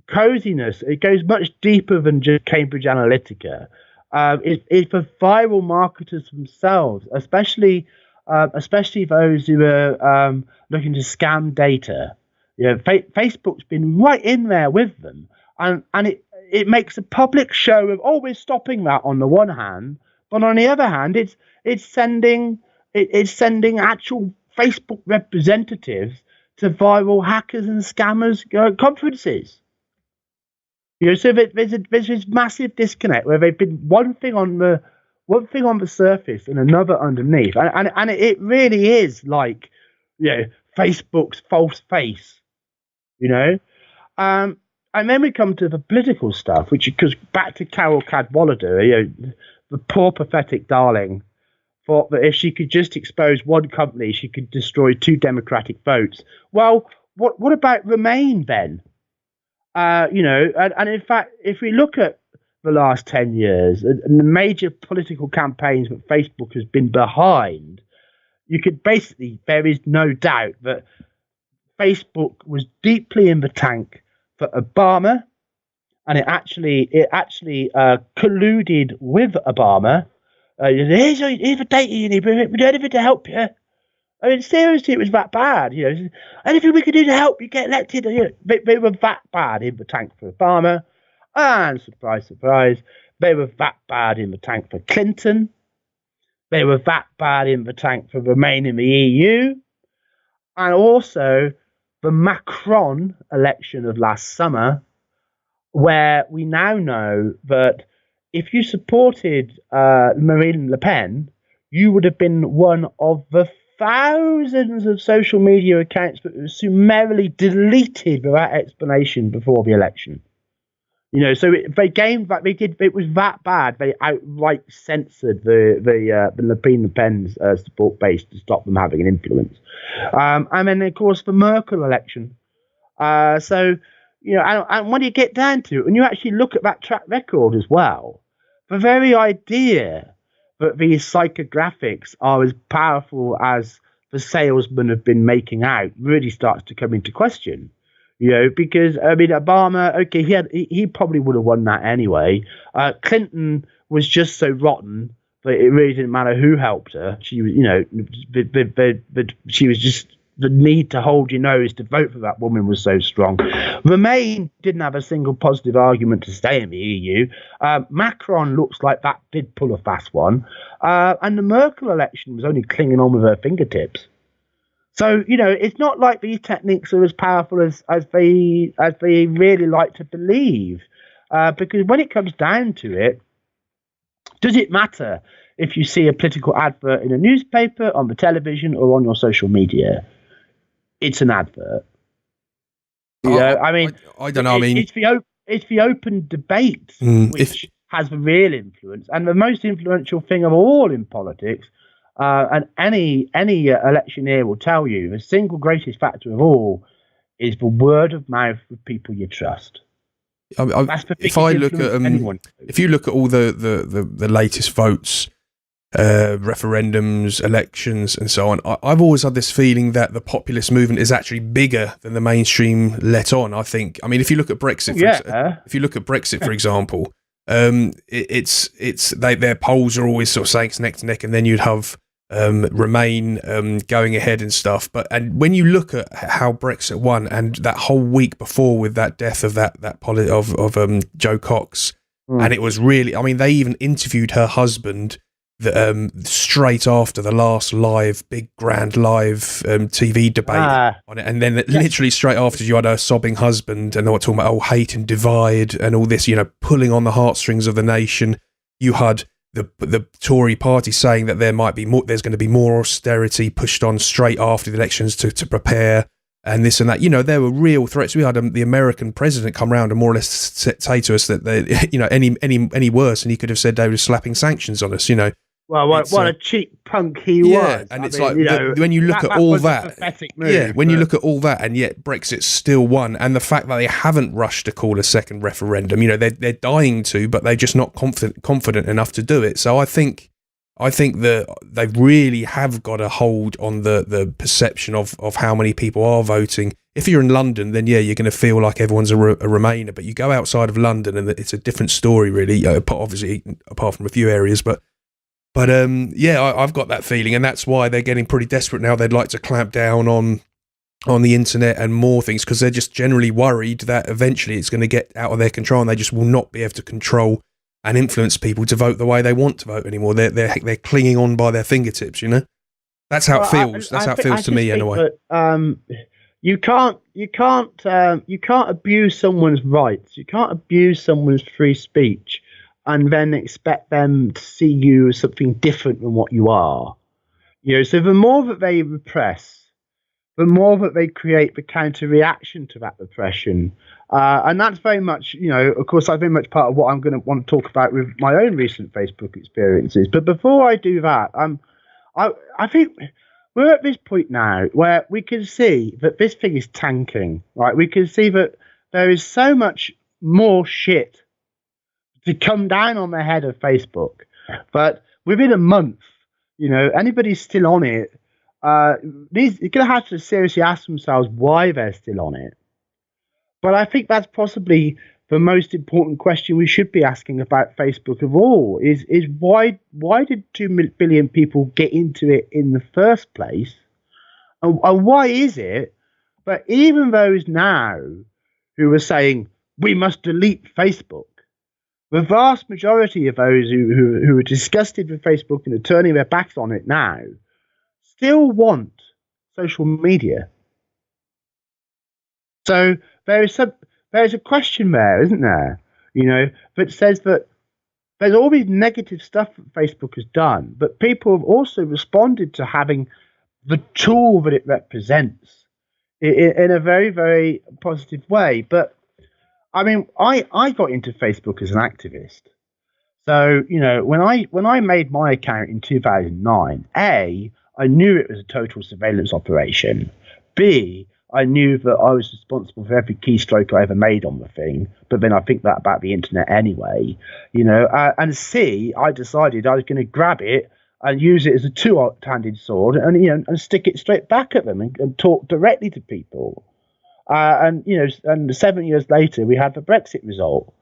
coziness, it goes much deeper than just Cambridge Analytica. It's for viral marketers themselves, especially those who are looking to scam data. Facebook's been right in there with them, and it makes a public show of, we're stopping that on the one hand. But on the other hand, it's sending actual Facebook representatives to viral hackers and scammers conferences. So there's this massive disconnect where they've been one thing on the surface and another underneath, and it really is like Facebook's false face, And then we come to the political stuff, which goes back to Carol Cadwalader, the poor pathetic darling, thought that if she could just expose one company, she could destroy 2 Democratic votes. Well, what about Remain then? And in fact, if we look at the last 10 years and the major political campaigns that Facebook has been behind, there is no doubt that Facebook was deeply in the tank for Obama, and it actually colluded with Obama. Here's the data you need. We do anything to help you. I mean, seriously, it was that bad. Anything we could do to help you get elected. They were that bad in the tank for Obama, and surprise, surprise, they were that bad in the tank for Clinton. They were that bad in the tank for Remain in the EU, and also the Macron election of last summer, where we now know that if you supported Marine Le Pen, you would have been one of the thousands of social media accounts that were summarily deleted without explanation before the election. So it was that bad. They outright censored the Le Pen's support base to stop them having an influence. And then, of course, the Merkel election. And when you get down to it, when you actually look at that track record as well, the very idea that these psychographics are as powerful as the salesmen have been making out really starts to come into question. Because Obama, okay, he probably would have won that anyway. Clinton was just so rotten that it really didn't matter who helped her. She was, she was just, the need to hold your nose to vote for that woman was so strong. Remain didn't have a single positive argument to stay in the EU. Macron looks like that did pull a fast one. And the Merkel election was only clinging on with her fingertips. So, it's not like these techniques are as powerful as they really like to believe. Because when it comes down to it, does it matter if you see a political advert in a newspaper, on the television, or on your social media? It's an advert. I don't know. It's the open debate which has the real influence, and the most influential thing of all in politics. And any electioneer will tell you the single greatest factor of all is the word of mouth of people you trust. If you look at all the latest votes, referendums, elections, and so on, I've always had this feeling that the populist movement is actually bigger than the mainstream let on. I think. I mean, if you look at Brexit, for example, their polls are always sort of saying it's neck to neck, and then you'd have Remain going ahead and stuff. And when you look at how Brexit won, and that whole week before with that death of Jo Cox, and it was really, I mean, they even interviewed her husband straight after the last big grand live TV debate on it, and then literally straight after you had her sobbing husband, and they were talking about hate and divide and all this, pulling on the heartstrings of the nation. You had the Tory party saying that there's going to be more austerity pushed on straight after the elections to prepare, and this and that. There were real threats. We had the American president come around and more or less say to us that any worse, and he could have said they were slapping sanctions on us. Well, what a cheap punk he was. And when you look at all that, you look at all that, and yet Brexit still won, and the fact that they haven't rushed to call a second referendum, they're dying to, but they're just not confident enough to do it. So I think that they really have got a hold on the perception of how many people are voting. If you're in London, then you're going to feel like everyone's a Remainer, but you go outside of London and it's a different story, really. Obviously, apart from a few areas, But I've got that feeling, and that's why they're getting pretty desperate now. They'd like to clamp down on the internet and more things, because they're just generally worried that eventually it's going to get out of their control, and they just will not be able to control and influence people to vote the way they want to vote anymore. They're clinging on by their fingertips. That's how it feels. That's how it feels to me, anyway. You can't abuse someone's rights. You can't abuse someone's free speech and then expect them to see you as something different than what you are. So the more that they repress, the more that they create the counter-reaction to that repression. And that's very much, of course, that's very much part of what I'm going to want to talk about with my own recent Facebook experiences. But before I do that, I think we're at this point now where we can see that this thing is tanking, right? We can see that there is so much more shit to come down on the head of Facebook. But within a month, anybody still on it, you're going to have to seriously ask themselves why they're still on it. But I think that's possibly the most important question we should be asking about Facebook of all, is why did 2 billion people get into it in the first place? And why is it that even those now who are saying we must delete Facebook, the vast majority of those who are disgusted with Facebook and are turning their backs on it now still want social media? So there's a question there, isn't there? That says that there's all these negative stuff that Facebook has done, but people have also responded to having the tool that it represents in a very, very positive way. But I mean, I got into Facebook as an activist. So, when I made my account in 2009, A, I knew it was a total surveillance operation. B, I knew that I was responsible for every keystroke I ever made on the thing, but then I think that about the internet anyway, and C, I decided I was going to grab it and use it as a two-handed sword and stick it straight back at them and talk directly to people. And 7 years later, we had the Brexit result.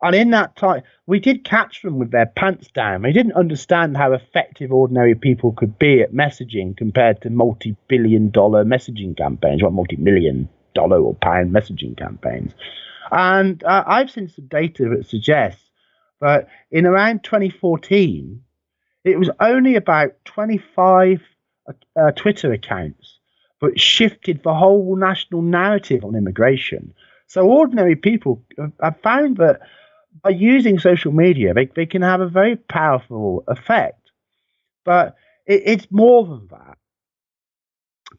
And in that time, we did catch them with their pants down. They didn't understand how effective ordinary people could be at messaging compared to multi-billion-dollar messaging campaigns, or multi-million-dollar or pound messaging campaigns. And I've seen some data that suggests that in around 2014, it was only about 25 Twitter accounts that shifted the whole national narrative on immigration. So ordinary people have found that by using social media, they can have a very powerful effect. But it's more than that,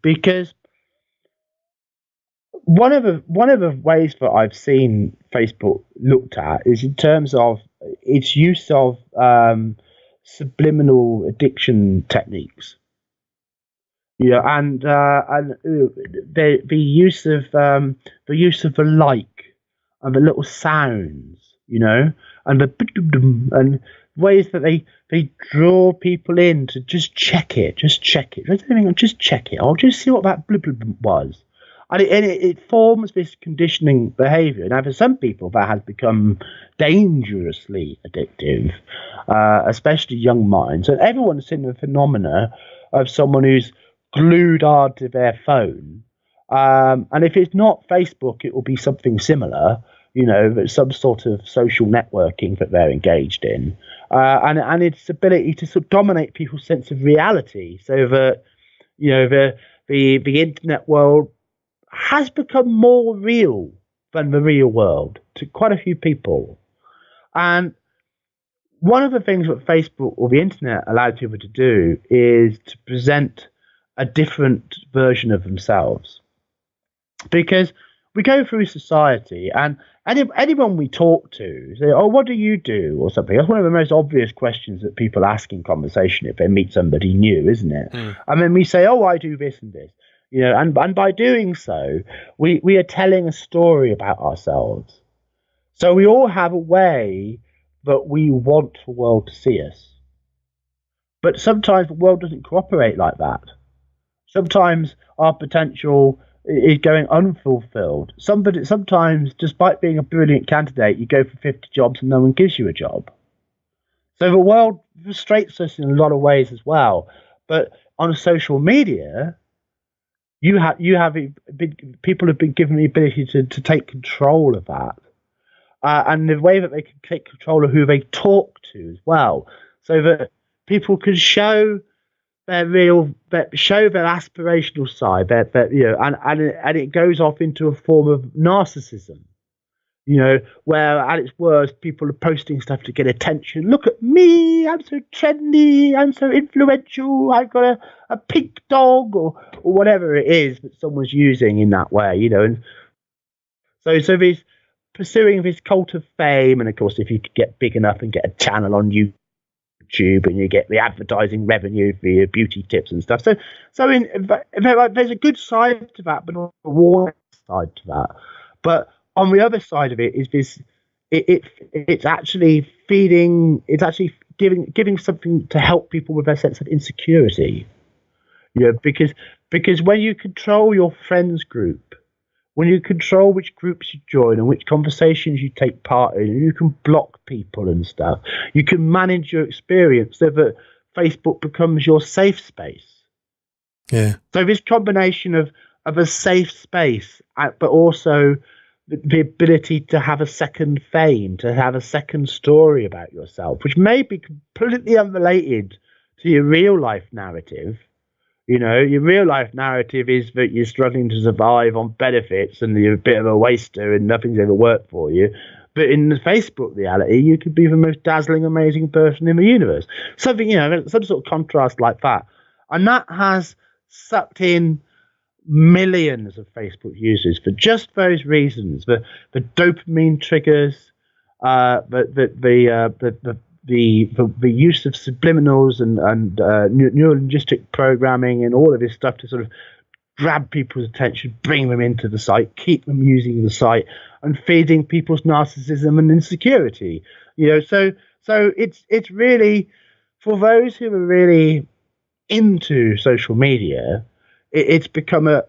because one of the ways that I've seen Facebook looked at is in terms of its use of subliminal addiction techniques. And the use of the like and the little sounds, and the ways that they draw people in to just check it. Just check it. I'll just see what that blub was. And it forms this conditioning behavior. Now, for some people, that has become dangerously addictive, especially young minds. And everyone's seen the phenomena of someone who's glued hard to their phone. And if it's not Facebook, it will be something similar, some sort of social networking that they're engaged in. And its ability to sort of dominate people's sense of reality, so that, the internet world has become more real than the real world to quite a few people. And one of the things that Facebook or the internet allows people to do is to present a different version of themselves. Because we go through society, and anyone we talk to say, "Oh, what do you do?" or something. That's one of the most obvious questions that people ask in conversation if they meet somebody new, isn't it? And then we say, "Oh, I do this and this." And by doing so, we are telling a story about ourselves. So we all have a way that we want the world to see us. But sometimes the world doesn't cooperate like that. Sometimes our potential is going unfulfilled. Sometimes, despite being a brilliant candidate, you go for 50 jobs and no one gives you a job. So the world frustrates us in a lot of ways as well. But on social media, people have been given the ability to take control of that, and the way that they can take control of who they talk to as well, so that people can show their aspirational side, and it goes off into a form of narcissism. Where at its worst, people are posting stuff to get attention. Look at me, I'm so trendy, I'm so influential, I've got a pink dog, or whatever it is that someone's using in that way, and so there's pursuing this cult of fame. And of course, if you could get big enough and get a channel on YouTube, and you get the advertising revenue for your beauty tips and stuff. So there's a good side to that, but not a warning side to that. But on the other side of it is it's actually feeding. It's actually giving something to help people with their sense of insecurity. Because when you control your friends group, when you control which groups you join and which conversations you take part in, and you can block people and stuff, you can manage your experience so that Facebook becomes your safe space. Yeah. So this combination of a safe space, but also the ability to have a second fame, to have a second story about yourself, which may be completely unrelated to your real life narrative. Your real life narrative is that you're struggling to survive on benefits and you're a bit of a waster and nothing's ever worked for you. But in the Facebook reality, you could be the most dazzling, amazing person in the universe. Something, some sort of contrast like that. And that has sucked in millions of Facebook users for just those reasons. The dopamine triggers, the use of subliminals and neuro-linguistic programming and all of this stuff to sort of grab people's attention, bring them into the site, keep them using the site, and feeding people's narcissism and insecurity. So it's really, for those who are really into social media, it's become a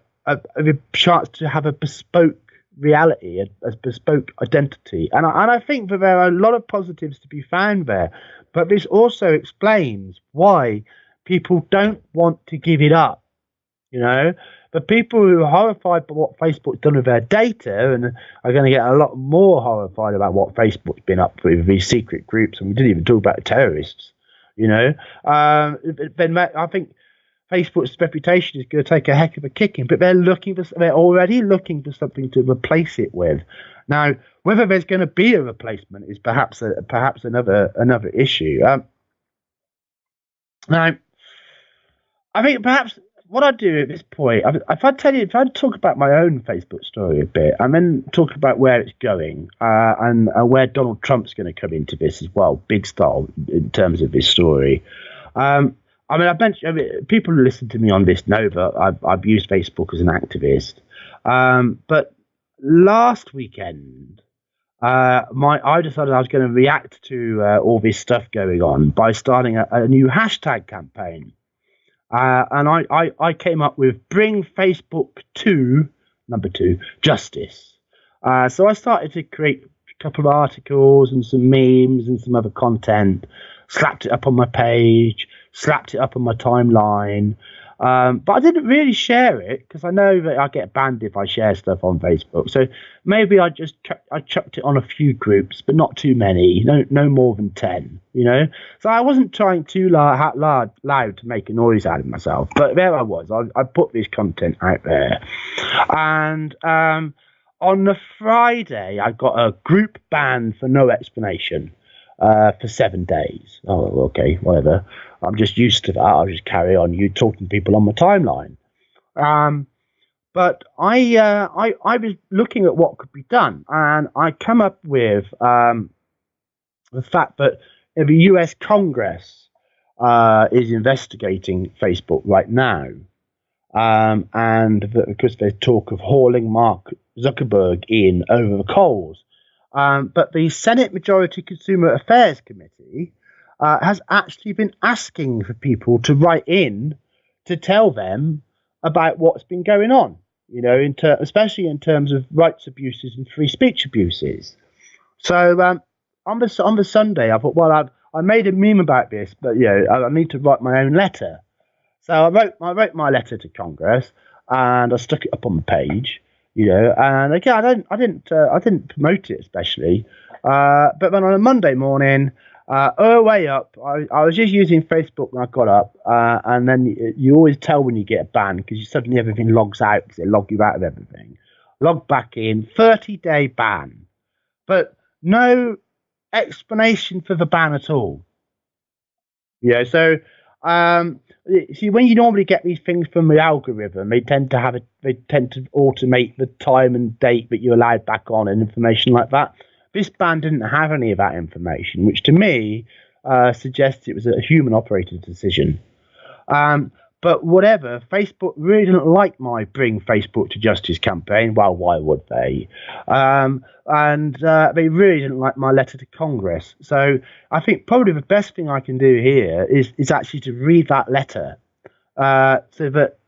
chance to have a bespoke reality, a bespoke identity, and I think that there are a lot of positives to be found there, but this also explains why people don't want to give it up. The people who are horrified by what Facebook's done with their data and are going to get a lot more horrified about what Facebook's been up with these secret groups, and we didn't even talk about terrorists. Then I think Facebook's reputation is going to take a heck of a kicking, but they're already looking for something to replace it with. Now, whether there's going to be a replacement is perhaps another issue. Now, I think perhaps what I'd do at this point, if I talk about my own Facebook story a bit, and then talk about where it's going, and where Donald Trump's going to come into this as well, big style in terms of this story. I've mentioned, people who listen to me on this know that I've used Facebook as an activist. But last weekend, I decided I was going to react to all this stuff going on by starting a new hashtag campaign. And I came up with Bring Facebook to Justice. So I started to create a couple of articles and some memes and some other content, slapped it up on my page, slapped it up on my timeline. But I didn't really share it because I know that I get banned if I share stuff on Facebook. So maybe I chucked it on a few groups, but not too many, no more than 10, So I wasn't trying too loud to make a noise out of myself, but there I was. I put this content out there. And on the Friday, I got a group ban for no explanation for 7 days. Oh, okay, whatever. I'm just used to that. I'll just carry on talking to people on my timeline. But I was looking at what could be done, and I come up with the fact that the US Congress is investigating Facebook right now, and because there's talk of hauling Mark Zuckerberg in over the coals. But the Senate Majority Consumer Affairs Committee has actually been asking for people to write in to tell them about what's been going on, especially in terms of rights abuses and free speech abuses. So on the Sunday, I thought, well, I made a meme about this, but I need to write my own letter. So I wrote my letter to Congress and I stuck it up on the page. And again, I didn't promote it especially, but then on a Monday morning, way up, I was just using Facebook when I got up, and then you always tell when you get a ban because suddenly everything logs out because they log you out of everything. Log back in, 30-day ban, but no explanation for the ban at all. So. See, when you normally get these things from the algorithm, they tend to automate the time and date that you're allowed back on and information like that. This ban didn't have any of that information, which to me suggests it was a human operated decision. But whatever, Facebook really didn't like my Bring Facebook to Justice campaign. Well, why would they? And they really didn't like my letter to Congress. So I think probably the best thing I can do here is actually to read that letter so that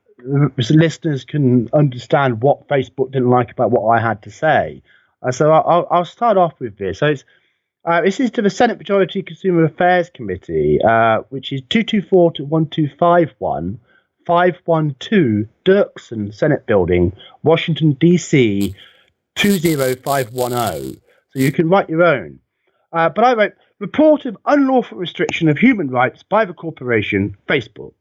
listeners can understand what Facebook didn't like about what I had to say. So I'll start off with this. So this is to the Senate Majority Consumer Affairs Committee, which is 224 to 1251, 512 Dirksen Senate Building, Washington, D.C., 20510. So you can write your own. But I wrote, report of unlawful restriction of human rights by the corporation Facebook.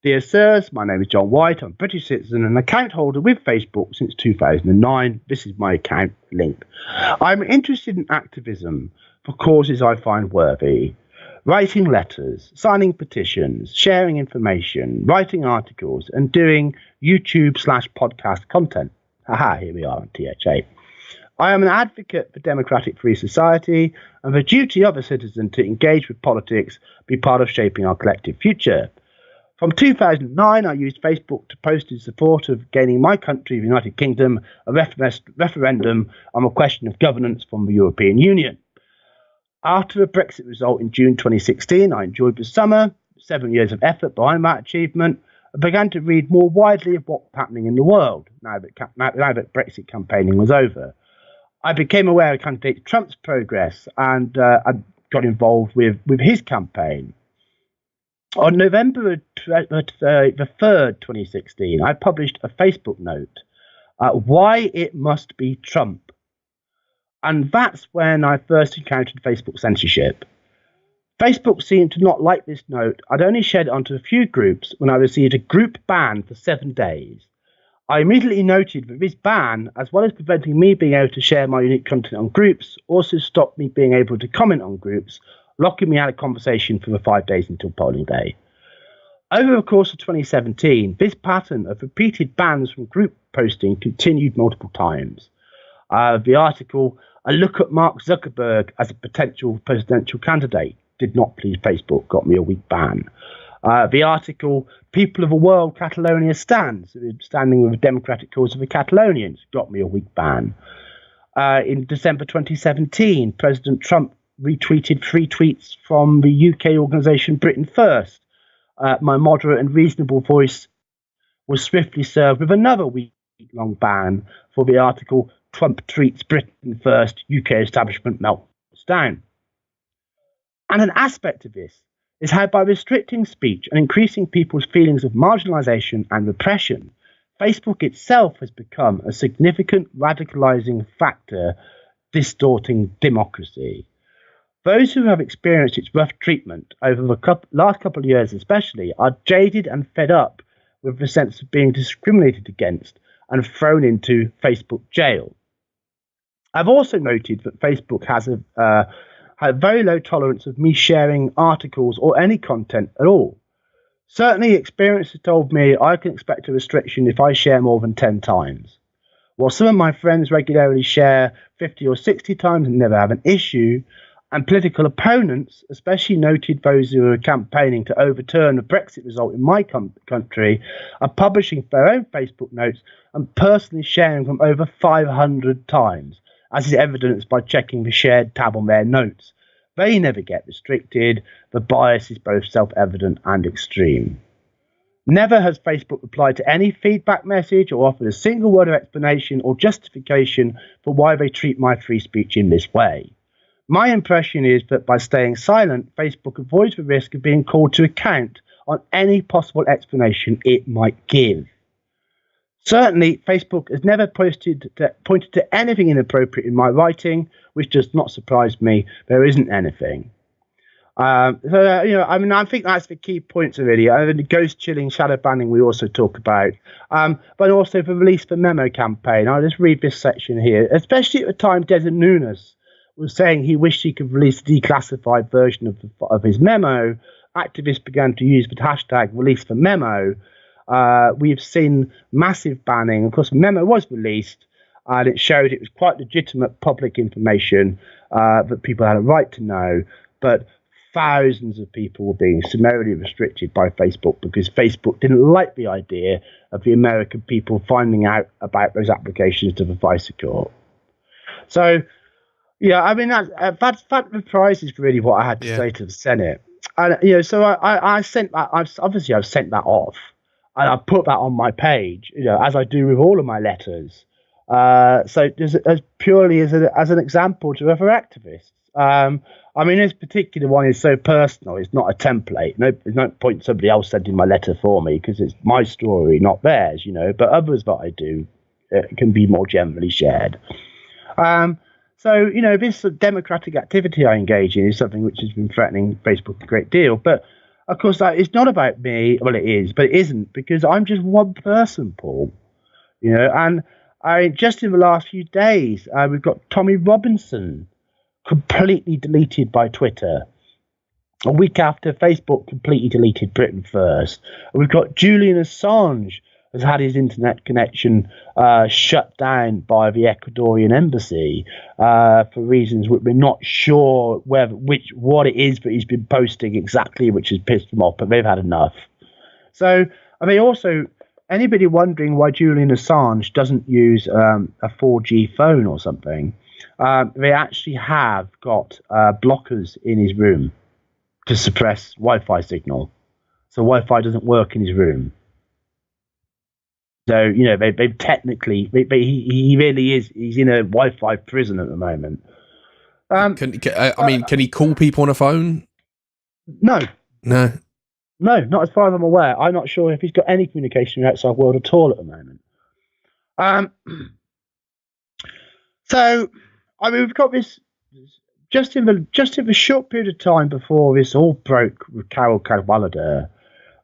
Dear sirs, my name is John White. I'm a British citizen and account holder with Facebook since 2009. This is my account link. I'm interested in activism for causes I find worthy. Writing letters, signing petitions, sharing information, writing articles, and doing YouTube/podcast content. Haha, here we are on THA. I am an advocate for democratic free society and the duty of a citizen to engage with politics, be part of shaping our collective future. From 2009, I used Facebook to post in support of gaining my country, the United Kingdom, a referendum on a question of governance from the European Union. After the Brexit result in June 2016, I enjoyed the summer, 7 years of effort behind that achievement, and began to read more widely of what was happening in the world now that Brexit campaigning was over. I became aware of candidate Trump's progress and I got involved with his campaign. On November the 3rd, 2016, I published a Facebook note, Why It Must Be Trump. And that's when I first encountered Facebook censorship. Facebook seemed to not like this note. I'd only shared it onto a few groups when I received a group ban for 7 days. I immediately noted that this ban, as well as preventing me being able to share my unique content on groups, also stopped me being able to comment on groups, locking me out of conversation for the 5 days until polling day. Over the course of 2017, this pattern of repeated bans from group posting continued multiple times. The article, A Look at Mark Zuckerberg as a Potential Presidential Candidate, did not please Facebook, got me a week ban. The article, People of the World, Catalonia Stands, standing with the democratic cause of the Catalonians, got me a week ban. In December 2017, President Trump retweeted 3 tweets from the UK organisation Britain First. My moderate and reasonable voice was swiftly served with another week-long ban for the article, Trump tweets Britain First, UK establishment melts down. And an aspect of this is how by restricting speech and increasing people's feelings of marginalisation and repression, Facebook itself has become a significant radicalising factor distorting democracy. Those who have experienced its rough treatment over the last couple of years especially are jaded and fed up with the sense of being discriminated against and thrown into Facebook jail. I've also noted that Facebook has a very low tolerance of me sharing articles or any content at all. Certainly, experience has told me I can expect a restriction if I share more than 10 times. While some of my friends regularly share 50 or 60 times and never have an issue, and political opponents, especially noted those who are campaigning to overturn the Brexit result in my country, are publishing their own Facebook notes and personally sharing them over 500 times, as is evidenced by checking the shared tab on their notes. They never get restricted. The bias is both self-evident and extreme. Never has Facebook replied to any feedback message or offered a single word of explanation or justification for why they treat my free speech in this way. My impression is that by staying silent, Facebook avoids the risk of being called to account on any possible explanation it might give. Certainly, Facebook has never pointed to anything inappropriate in my writing, which does not surprise me. There isn't anything. I think that's the key points already. The ghost chilling, shadow banning we also talk about, but also the Release the Memo campaign. I'll just read this section here. Especially at the time, Desmond Nunes was saying he wished he could release a declassified version of his memo. Activists began to use the hashtag Release the Memo. We've seen massive banning. Of course, the memo was released, and it showed it was quite legitimate public information that people had a right to know. But thousands of people were being summarily restricted by Facebook because Facebook didn't like the idea of the American people finding out about those applications to the FISA court. So, yeah, I mean, that reprises really what I had to say to the Senate. And, so I sent that, I've sent that off, and I put that on my page, as I do with all of my letters. So just as purely as an example to other activists. I mean, this particular one is so personal. It's not a template. There's no point somebody else sending my letter for me because it's my story, not theirs, But others that I do can be more generally shared. So, this democratic activity I engage in is something which has been threatening Facebook a great deal. But, of course, it's not about me. Well, it is, but it isn't because I'm just one person, Paul. And just in the last few days, we've got Tommy Robinson completely deleted by Twitter. A week after Facebook completely deleted Britain First. We've got Julian Assange has had his internet connection shut down by the Ecuadorian embassy for reasons we're not sure what it is, but he's been posting exactly, which has pissed them off, but they've had enough. So, I mean, also, anybody wondering why Julian Assange doesn't use a 4G phone or something, they actually have got blockers in his room to suppress Wi-Fi signal. So Wi-Fi doesn't work in his room. So, they've technically, he really is, he's in a Wi-Fi prison at the moment. Can he call people on a phone? No. No, not as far as I'm aware. I'm not sure if he's got any communication with the outside world at all at the moment. So, I mean, we've got this just in the short period of time before this all broke with Carol Cadwalader.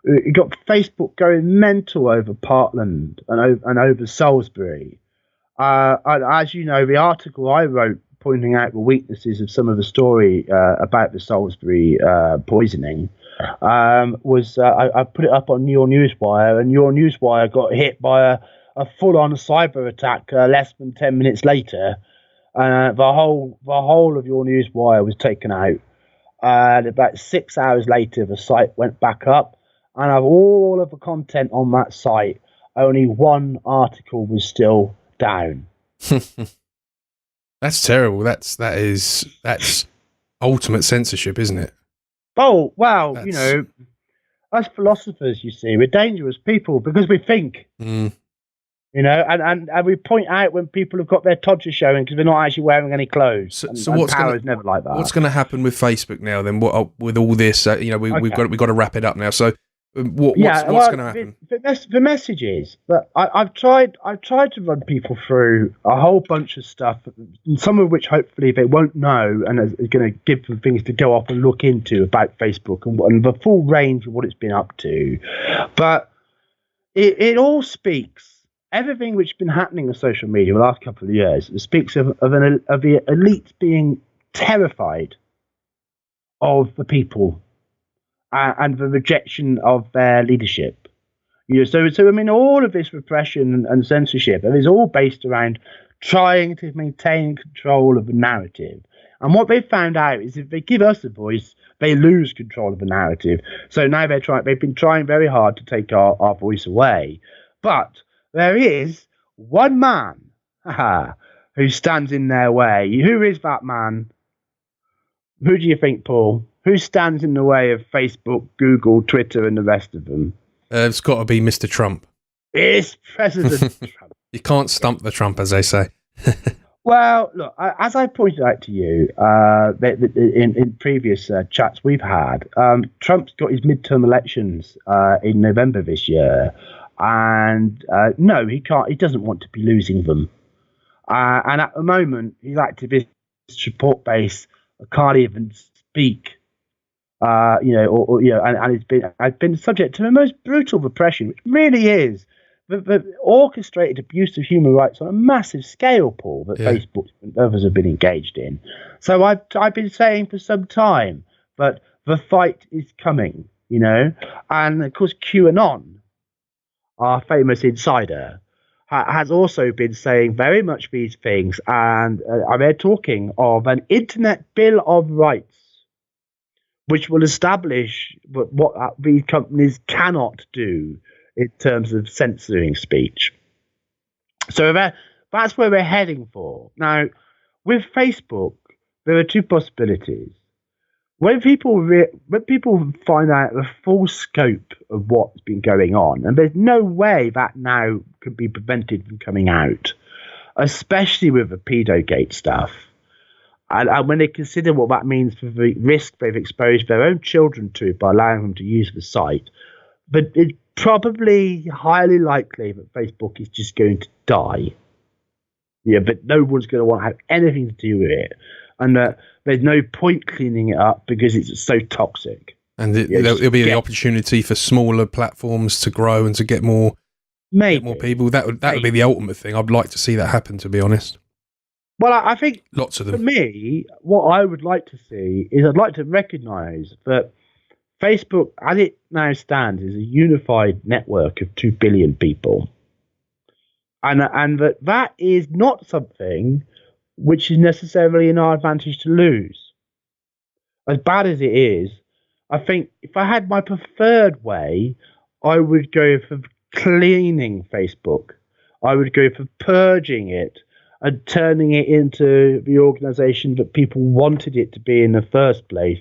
You got Facebook going mental over Parkland and over Salisbury. And as you know, the article I wrote pointing out the weaknesses of some of the story about the Salisbury poisoning was I put it up on Your Newswire, and Your Newswire got hit by a full-on cyber attack less than 10 minutes later. The whole of Your Newswire was taken out. And about 6 hours later, the site went back up. And of all of the content on that site, only one article was still down. That's terrible. That's ultimate censorship, isn't it? Oh, well, us philosophers, you see, we're dangerous people because we think. And we point out when people have got their todger showing because they're not actually wearing any clothes. So what's power is never like that. What's going to happen with Facebook now then? What with all this? We've got to wrap it up now. So what's going to happen? The message is that I've tried to run people through a whole bunch of stuff, some of which hopefully they won't know, and is going to give them things to go off and look into about Facebook and the full range of what it's been up to. But it all speaks. Everything which has been happening on social media the last couple of years speaks of the elite being terrified of the people and the rejection of their leadership. So I mean, all of this repression and censorship is all based around trying to maintain control of the narrative. And what they've found out is if they give us a voice, they lose control of the narrative. So now they've been trying very hard to take our voice away. But there is one man who stands in their way. Who is that man? Who do you think, Paul? Who stands in the way of Facebook, Google, Twitter, and the rest of them? It's got to be Mr. Trump. It's President Trump. You can't stump the Trump, as they say. Well, look, as I pointed out to you in previous chats we've had, Trump's got his midterm elections in November this year. And no, he can't. He doesn't want to be losing them. And at the moment, his activist support base can't even speak. And it's been subject to the most brutal repression, which really is the orchestrated abuse of human rights on a massive scale, Paul, that Facebook and others have been engaged in. So I've been saying for some time, but the fight is coming, and of course QAnon, our famous insider, has also been saying very much these things, and they're talking of an Internet Bill of Rights, which will establish what these companies cannot do in terms of censoring speech. So that's where we're heading for. Now, with Facebook, there are two possibilities. When people find out the full scope of what's been going on, and there's no way that now can be prevented from coming out, especially with the pedogate stuff, and when they consider what that means for the risk they've exposed their own children to by allowing them to use the site, but it's probably highly likely that Facebook is just going to die. Yeah, but no one's going to want to have anything to do with it. And there's no point cleaning it up because it's so toxic. And there'll be the opportunity for smaller platforms to grow and to get more people. That would be the ultimate thing. I'd like to see that happen, to be honest. Well, I think lots of them. For me, what I would like to see is I'd like to recognise that Facebook, as it now stands, is a unified network of 2 billion people. And that is not something which is necessarily in our advantage to lose. As bad as it is, I think if I had my preferred way, I would go for cleaning Facebook. I would go for purging it and turning it into the organisation that people wanted it to be in the first place,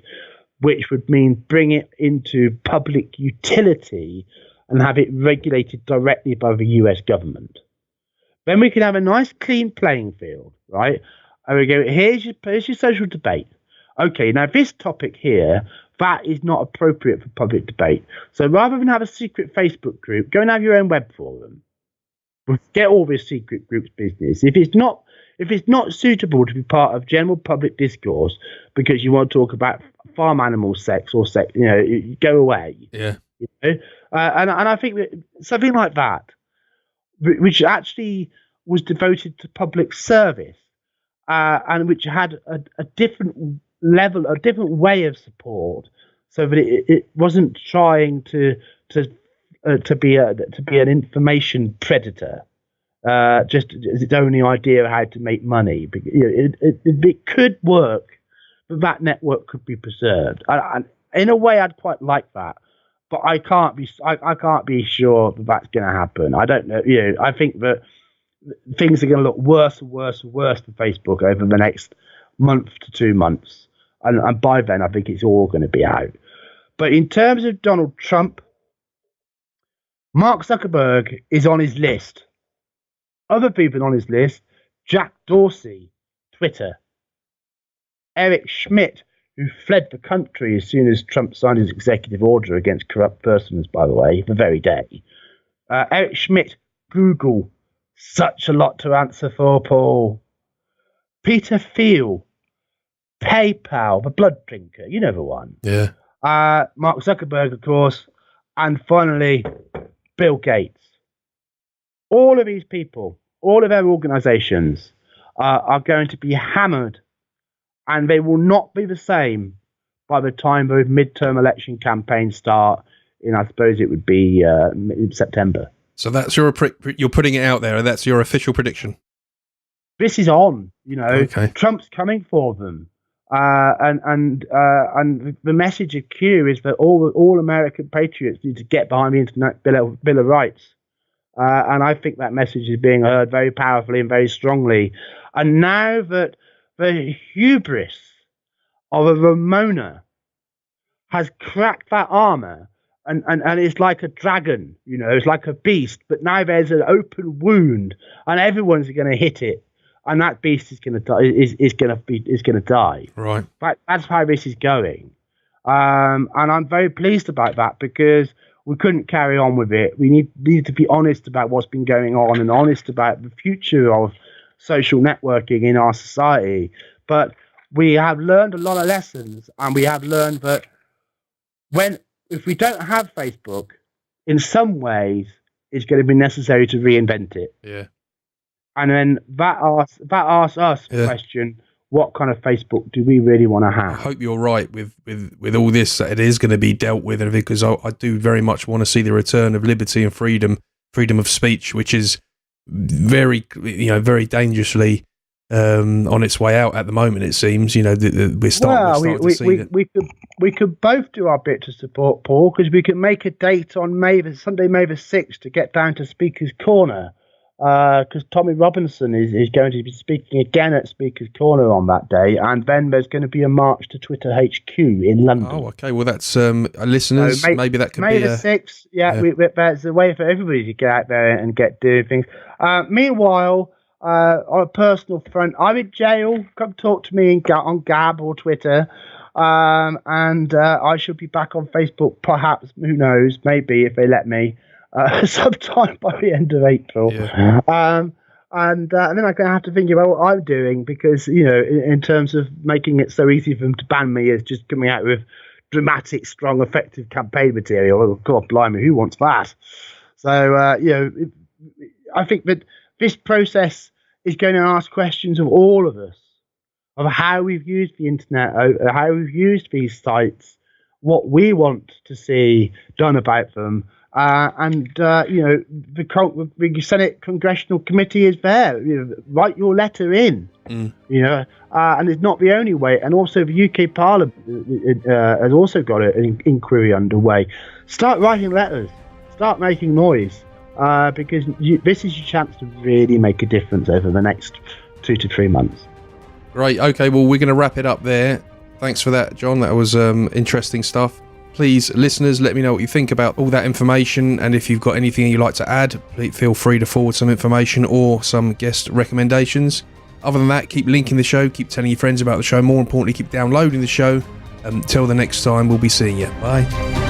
which would mean bring it into public utility and have it regulated directly by the US government. Then we can have a nice clean playing field, right? And we go, here's your social debate. Okay, now this topic here, that is not appropriate for public debate. So rather than have a secret Facebook group, go and have your own web forum. Get all this secret groups business. If it's not suitable to be part of general public discourse because you want to talk about farm animal sex or sex, you go away. Yeah. And I think that something like that, which actually was devoted to public service, and which had a different level, a different way of support, so that it wasn't trying to be an information predator, just as its only idea of how to make money. It could work, but that network could be preserved. And in a way, I'd quite like that. But I can't be sure that that's going to happen. I don't know. I think that things are going to look worse and worse and worse for Facebook over the next month to 2 months, and by then I think it's all going to be out. But in terms of Donald Trump, Mark Zuckerberg is on his list. Other people on his list: Jack Dorsey, Twitter; Eric Schmidt, who fled the country as soon as Trump signed his executive order against corrupt persons, by the way, the very day. Eric Schmidt, Google. Such a lot to answer for, Paul. Peter Thiel, PayPal, the blood drinker. You know the one. Yeah. Mark Zuckerberg, of course. And finally, Bill Gates. All of these people, all of their organizations are going to be hammered, and they will not be the same by the time those midterm election campaigns start in, I suppose it would be in September. So that's you're putting it out there, and that's your official prediction. This is on, Okay. Trump's coming for them, and the message of Q is that all American patriots need to get behind the Internet Bill of Rights, and I think that message is being heard very powerfully and very strongly. And now that the hubris of a Ramona has cracked that armor. And it's like a dragon, it's like a beast. But now there's an open wound, and everyone's going to hit it, and that beast is going to die. Is going to die. Right. But that's how this is going, and I'm very pleased about that because we couldn't carry on with it. We need to be honest about what's been going on and honest about the future of social networking in our society. But we have learned a lot of lessons, and we have learned that if we don't have Facebook, in some ways, it's going to be necessary to reinvent it. Yeah. And then that asks us the question: what kind of Facebook do we really want to have? I hope you're right with all this, that it is going to be dealt with, because I do very much want to see the return of liberty and freedom of speech, which is very, very dangerously on its way out at the moment. It seems, we're starting to see that. We could both do our bit to support Paul, because we can make a date on Sunday, May the 6th, to get down to Speaker's Corner. Because Tommy Robinson is going to be speaking again at Speaker's Corner on that day, and then there's going to be a march to Twitter HQ in London. Oh, okay. Well, that's listeners. So maybe that could May be the 6th. Yeah, there's a way for everybody to get out there and get doing things. Meanwhile, on a personal front, I'm in jail. Come talk to me on Gab or Twitter. And I should be back on Facebook, perhaps, who knows, maybe, if they let me, sometime by the end of April. Yeah. And then I'm going to have to think about what I'm doing, because, in terms of making it so easy for them to ban me, is just coming out with dramatic, strong, effective campaign material. Oh, God, blimey, who wants that? So, I think that this process is going to ask questions of all of us, of how we've used the internet, how we've used these sites, what we want to see done about them. The Senate Congressional Committee is there. Write your letter in, and it's not the only way. And also the UK Parliament has also got an inquiry underway. Start writing letters. Start making noise. Because this is your chance to really make a difference over the next 2 to 3 months. Great. Okay, well, we're going to wrap it up there. Thanks for that, John. That was interesting stuff. Please, listeners, let me know what you think about all that information, and if you've got anything you'd like to add, please feel free to forward some information or some guest recommendations. Other than that, keep linking the show, keep telling your friends about the show. More importantly, keep downloading the show. Until the next time, we'll be seeing you. Bye.